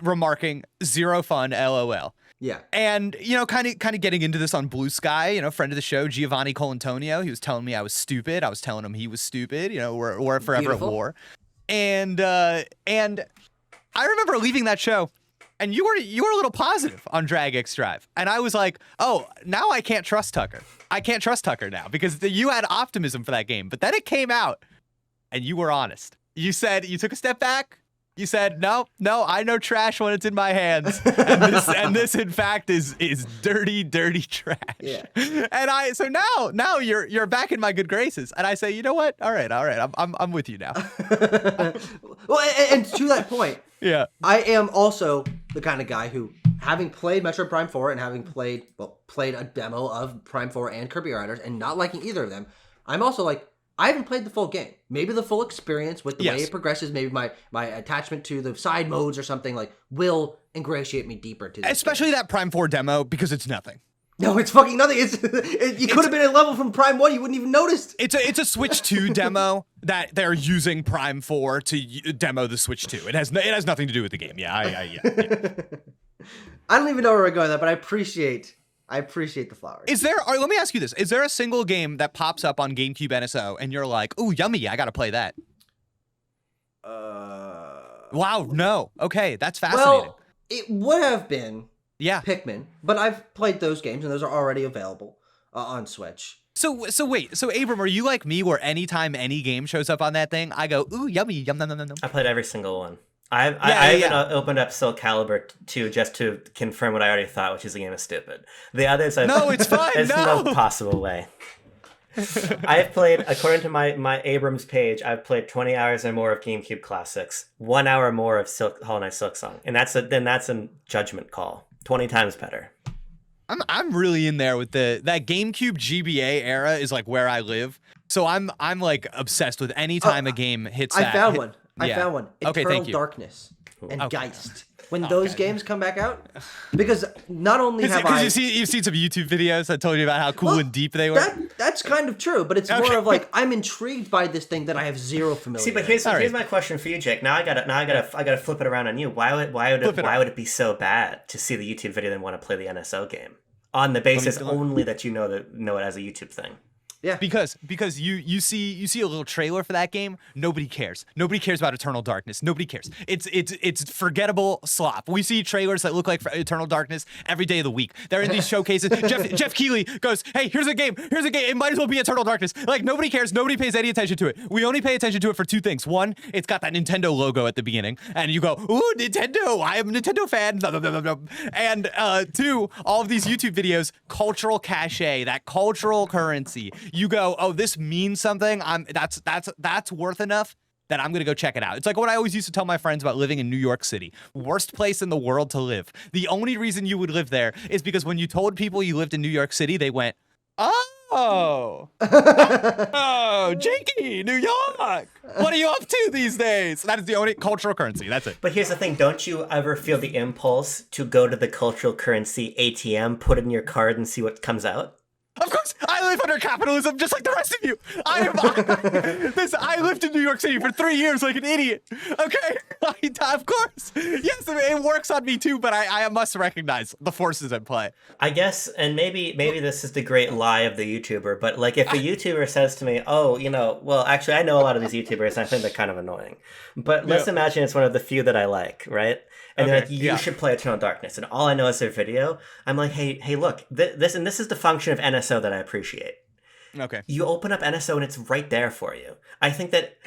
remarking zero fun, LOL. Yeah. And, you know, kind of getting into this on Blue Sky, you know, friend of the show, Giovanni Colantonio, he was telling me I was stupid. I was telling him he was stupid, you know, we're forever at war. And I remember leaving that show and you were a little positive on Drag X Drive. And I was like, oh, now I can't trust Tucker. I can't trust Tucker now because you had optimism for that game. But then it came out and you were honest. You said you took a step back. You said, no, I know trash when it's in my hands. And this in fact is dirty, dirty trash. Yeah. And so now you're back in my good graces. And I say, you know what? All right. I'm with you now. Well, and to that point, yeah, I am also the kind of guy who, having played Metroid Prime 4 and having played a demo of Prime 4 and Kirby Air Riders and not liking either of them, I'm also like, I haven't played the full game. Maybe the full experience with the way it progresses, maybe my attachment to the side modes or something like will ingratiate me deeper to this especially game. that Prime 4 demo because it's nothing. No, it's fucking nothing. You could have been a level from Prime 1, you wouldn't even noticed. It's a Switch 2 demo that they're using Prime 4 to demo the Switch 2. It has nothing to do with the game. Yeah. I don't even know where we're going with that, but I appreciate the flowers. Let me ask you this. Is there a single game that pops up on GameCube NSO and you're like, ooh, yummy, I gotta play that? Wow, no. Okay, that's fascinating. Well, it would have been Pikmin, but I've played those games and those are already available on Switch. So wait, Abram, are you like me where anytime any game shows up on that thing, I go, ooh, yummy, yum, nom, nom, nom. I played every single one. I even opened up Soul Calibur 2 just to confirm what I already thought, which is the game is stupid. The others, no, it's fine. There's no possible way. I've played, according to my Abrams page, I've played 20 hours or more of GameCube classics, 1 hour more of Hollow Knight Silksong, and that's a judgment call. 20 times better. I'm really in there with that GameCube GBA era is like where I live. So I'm like obsessed with any time a game hits that. I found one. Okay, Eternal thank you. Darkness and Geist. When those games come back out, because not only have I... Because you've seen some YouTube videos that told you about how cool and deep they were? That's kind of true, but it's more of like, I'm intrigued by this thing that I have zero familiarity. See, but here's my question for you, Jake. Now I gotta flip it around on you. Why would it be so bad to see the YouTube video and want to play the NSO game? On the basis only that you know it as a YouTube thing. Yeah. Because you see a little trailer for that game, nobody cares. Nobody cares about Eternal Darkness. Nobody cares. It's forgettable slop. We see trailers that look like Eternal Darkness every day of the week. They're in these showcases. Jeff Keighley goes, "Hey, here's a game. Here's a game. It might as well be Eternal Darkness." Like, nobody cares. Nobody pays any attention to it. We only pay attention to it for two things. One, it's got that Nintendo logo at the beginning, and you go, "Ooh, Nintendo! I am a Nintendo fan." Blah, blah, blah, blah, blah. And two, all of these YouTube videos, cultural cachet, that cultural currency. You go, "Oh, this means something. That's worth enough that I'm gonna go check it out." It's like what I always used to tell my friends about living in New York City. Worst place in the world to live. The only reason you would live there is because when you told people you lived in New York City, they went, "Oh, oh, Jakey, New York. What are you up to these days?" That is the only cultural currency. That's it. But here's the thing, don't you ever feel the impulse to go to the cultural currency ATM, put in your card, and see what comes out? Of course, I live under capitalism just like the rest of you. I lived in New York City for 3 years like an idiot. Okay, of course. Yes, it works on me too, but I must recognize the forces at play. I guess, and maybe this is the great lie of the YouTuber, but like if a YouTuber says to me, "Oh, well, actually, I know a lot of these YouTubers, and I think they're kind of annoying. But let's imagine it's one of the few that I like, right?" And they're like, "You should play Eternal Darkness," and all I know is their video. I'm like, "Hey, look, this is the function of NSO that I appreciate." Okay. You open up NSO and it's right there for you. I think that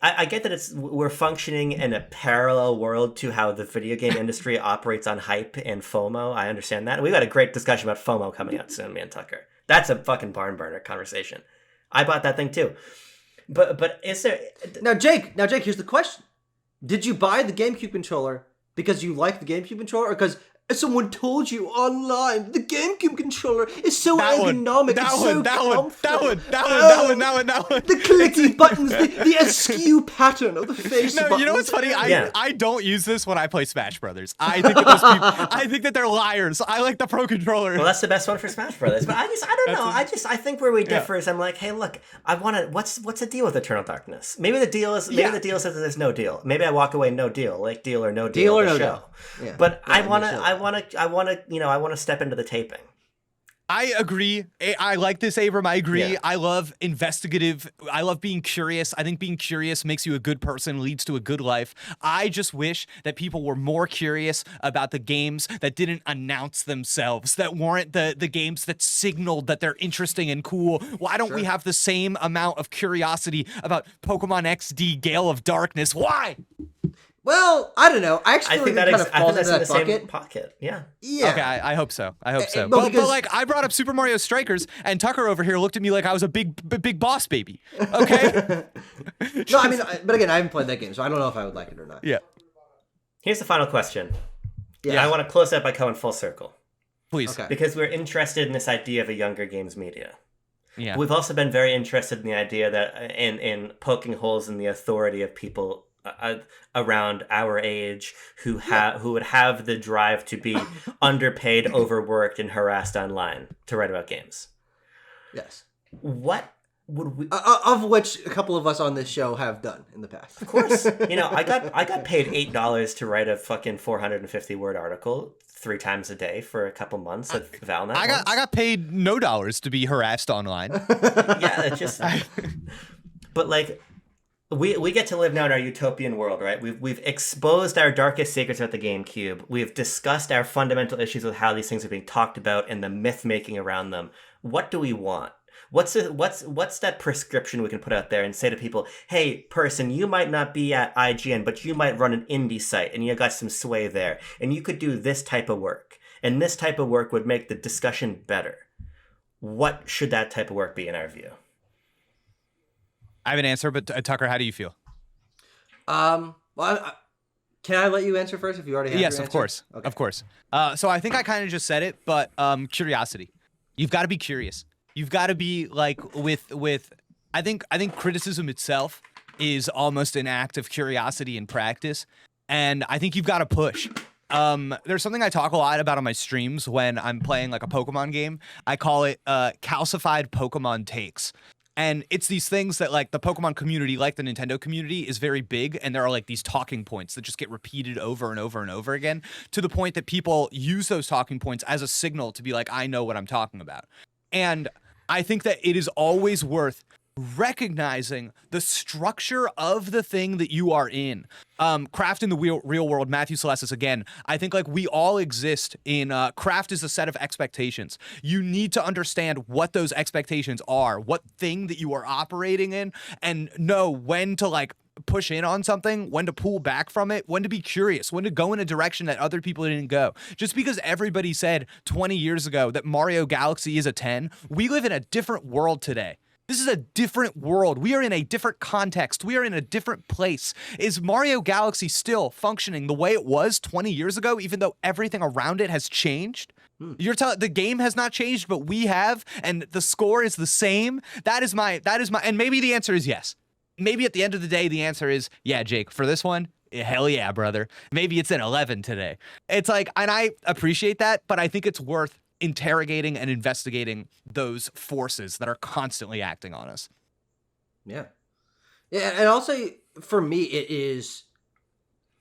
I get that we're functioning in a parallel world to how the video game industry operates on hype and FOMO. I understand that. We've got a great discussion about FOMO coming out soon, me and Tucker. That's a fucking barn burner conversation. I bought that thing too. But is there Now Jake, here's the question. Did you buy the GameCube controller because you like the GameCube controller, or because someone told you online the GameCube controller is so ergonomic, it's so comfortable. That one. The clicky buttons, the askew pattern of the face No, buttons. you know what's funny? I don't use this when I play Smash Brothers. I think that those people, I think that they're liars. I like the Pro Controller. Well, that's the best one for Smash Brothers. But I don't know. I think where we differ is I'm like, hey, look, I want to. What's the deal with Eternal Darkness? Maybe the deal is the deal says that there's no deal. Maybe I walk away no deal, like deal or no deal. Deal or the no show. deal. Yeah. But I want to step into the taping. I agree. I like this, Abram. I agree. Yeah. I love investigative. I love being curious. I think being curious makes you a good person, leads to a good life. I just wish that people were more curious about the games that didn't announce themselves, that weren't the games that signaled that they're interesting and cool. Why don't we have the same amount of curiosity about Pokemon XD Gale of Darkness? Why? Well, I don't know. I actually feel think like that it kind of falls into that the bucket. same pocket. Yeah. Yeah. Okay, I hope so. But But like, I brought up Super Mario Strikers, and Tucker over here looked at me like I was a big boss baby. Okay. No, I mean, but again, I haven't played that game, so I don't know if I would like it or not. Yeah. Here's the final question. Yeah. I want to close that by going full circle. Please. Okay. Because we're interested in this idea of a younger games media. Yeah. We've also been very interested in the idea that in poking holes in the authority of people around our age who would have the drive to be underpaid, overworked, and harassed online to write about games. Yes. What would we? Of which a couple of us on this show have done in the past. Of course, I got paid $8 to write a fucking 450-word article 3 times a day for a couple months at Valnet. I got paid no dollars to be harassed online. Yeah, it's just. But like. We get to live now in our utopian world, right? We've exposed our darkest secrets at the GameCube. We've discussed our fundamental issues with how these things are being talked about and the myth making around them. What do we want? What's that prescription we can put out there and say to people, hey, person, you might not be at IGN, but you might run an indie site and you got some sway there, and you could do this type of work, and this type of work would make the discussion better. What should that type of work be in our view? I have an answer, but Tucker, how do you feel? Well, can I let you answer first if you already have Yes, your of answer? course. Okay. Of course. So I think I kind of just said it, but curiosity. You've got to be curious. You've got to be like with I think criticism itself is almost an act of curiosity and practice, and I think you've got to push. There's something I talk a lot about on my streams when I'm playing like a Pokemon game. I call it calcified Pokemon takes. And it's these things that like the Pokemon community, like the Nintendo community, is very big. And there are like these talking points that just get repeated over and over and over again, to the point that people use those talking points as a signal to be like, I know what I'm talking about. And I think that it is always worth recognizing the structure of the thing that you are in. Craft in the real world, Matthew Celestis, again, I think like we all exist in craft is a set of expectations. You need to understand what those expectations are, what thing that you are operating in, and know when to like push in on something, when to pull back from it, when to be curious, when to go in a direction that other people didn't go. Just because everybody said 20 years ago that Mario Galaxy is a 10, we live in a different world today. This is a different world. We are in a different context. We are in a different place. Is Mario Galaxy still functioning the way it was 20 years ago, even though everything around it has changed? You're telling the game has not changed, but we have, and the score is the same. That is my, and maybe the answer is yes. Maybe at the end of the day, the answer is, yeah, Jake, for this one, hell yeah, brother. Maybe it's an 11 today. It's like, and I appreciate that, but I think it's worth interrogating and investigating those forces that are constantly acting on us. Yeah. Yeah, and I'll say for me, it is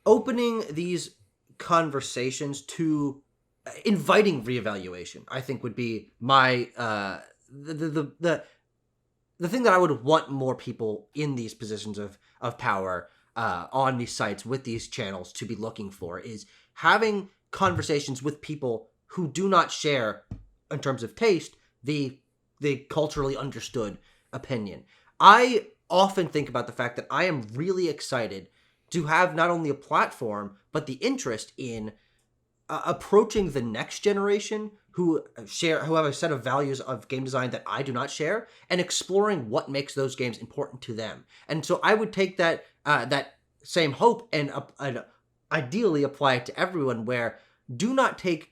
opening these conversations to inviting reevaluation, I think would be my, the thing that I would want more people in these positions of power on these sites with these channels to be looking for is having conversations with people who do not share, in terms of taste, the culturally understood opinion. I often think about the fact that I am really excited to have not only a platform, but the interest in approaching the next generation who have a set of values of game design that I do not share, and exploring what makes those games important to them. And so I would take that same hope and ideally apply it to everyone, where do not take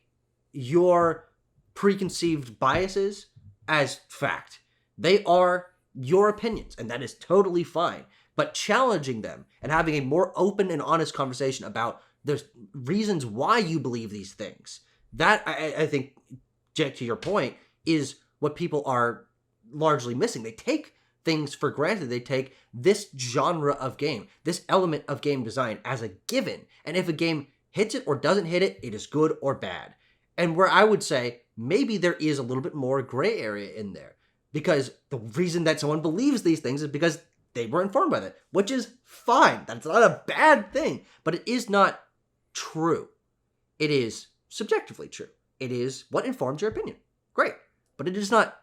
your preconceived biases as fact. They are your opinions, and that is totally fine. But challenging them and having a more open and honest conversation about the reasons why you believe these things, that I think, Jake, to your point, is what people are largely missing. They take things for granted. They take this genre of game, this element of game design as a given. And if a game hits it or doesn't hit it, it is good or bad. And where I would say maybe there is a little bit more gray area in there, because the reason that someone believes these things is because they were informed by that, which is fine. That's not a bad thing, but it is not true. It is subjectively true. It is what informs your opinion. Great. But it is not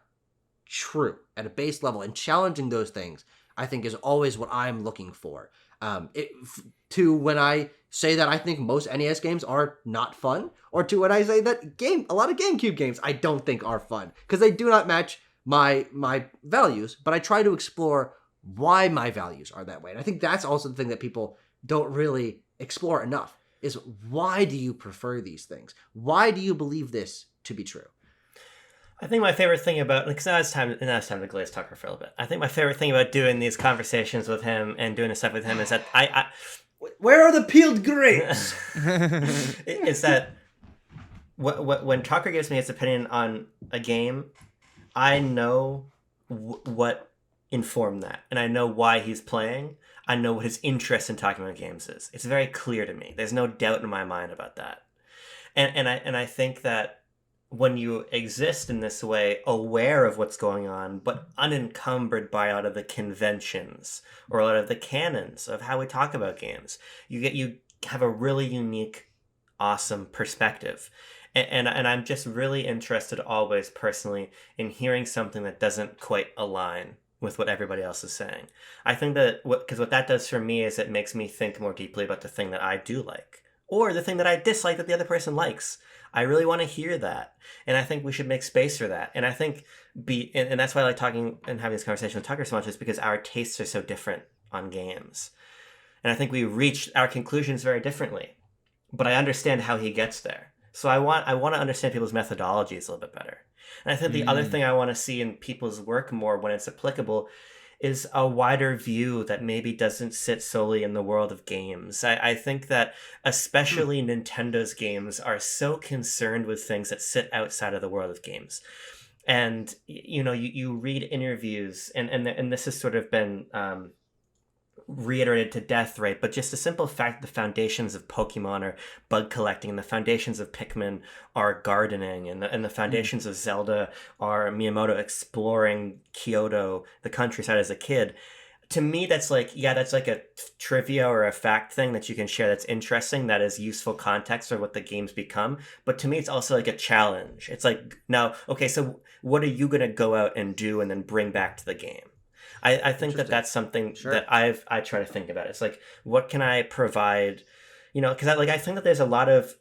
true at a base level, and challenging those things, I think, is always what I'm looking for. When I say that I think most NES games are not fun, or to when I say that a lot of GameCube games I don't think are fun, because they do not match my values, but I try to explore why my values are that way. And I think that's also the thing that people don't really explore enough, is why do you prefer these things? Why do you believe this to be true? I think my favorite thing about, because now it's time to glaze Tucker for a little bit. I think my favorite thing about doing these conversations with him and doing this stuff with him is that I where are the peeled grapes? is that when Tucker gives me his opinion on a game, I know what informed that, and I know why he's playing. I know what his interest in talking about games is. It's very clear to me. There's no doubt in my mind about that. And I think that when you exist in this way, aware of what's going on, but unencumbered by a lot of the conventions or a lot of the canons of how we talk about games, you have a really unique, awesome perspective. And I'm just really interested always personally in hearing something that doesn't quite align with what everybody else is saying. I think that because what that does for me is it makes me think more deeply about the thing that I do like, or the thing that I dislike that the other person likes. I really want to hear that, and I think we should make space for that. And I think and that's why I like talking and having this conversation with Tucker so much, is because our tastes are so different on games, and I think we reach our conclusions very differently. But I understand how he gets there, so I want to understand people's methodologies a little bit better. And I think the other thing I want to see in people's work more when it's applicable is a wider view that maybe doesn't sit solely in the world of games. I think that especially Nintendo's games are so concerned with things that sit outside of the world of games. And, you read interviews, and this has sort of been reiterated to death, right? But just the simple fact the foundations of Pokemon are bug collecting, and the foundations of Pikmin are gardening, and the foundations of Zelda are Miyamoto exploring Kyoto, the countryside as a kid. To me, that's like, yeah, that's like a trivia or a fact thing that you can share that's interesting, that is useful context for what the games become. But to me, it's also like a challenge. It's like, now, okay, so what are you going to go out and do and then bring back to the game? I think that that's something Sure. that I try to think about. It's like, what can I provide? You know, because I think that there's a lot of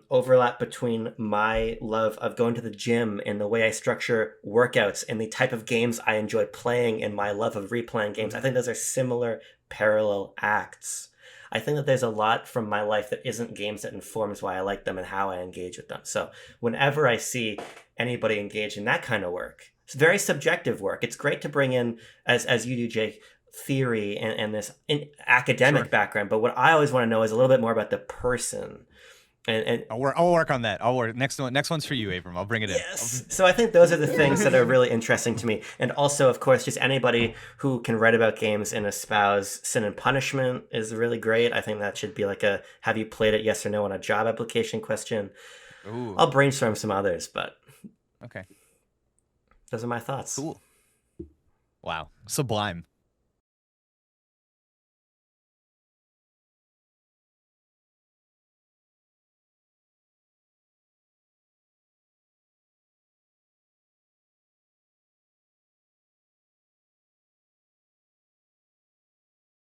overlap between my love of going to the gym and the way I structure workouts and the type of games I enjoy playing and my love of replaying games. I think those are similar parallel acts. I think that there's a lot from my life that isn't games that informs why I like them and how I engage with them. So whenever I see anybody engage in that kind of work, it's very subjective work. It's great to bring in, as you do, Jake, theory and this academic Sure. background, but what I always want to know is a little bit more about the person. And I'll work on that. I'll work. Next one's for you, Abram. I'll bring it in. yes, so I think those are the things that are really interesting to me. And also, of course, just anybody who can write about games and espouse sin and punishment is really great. I think that should be like a have you played it, yes or no, on a job application question. Ooh. I'll brainstorm some others, but Okay. those are my thoughts. Cool. Wow. Sublime.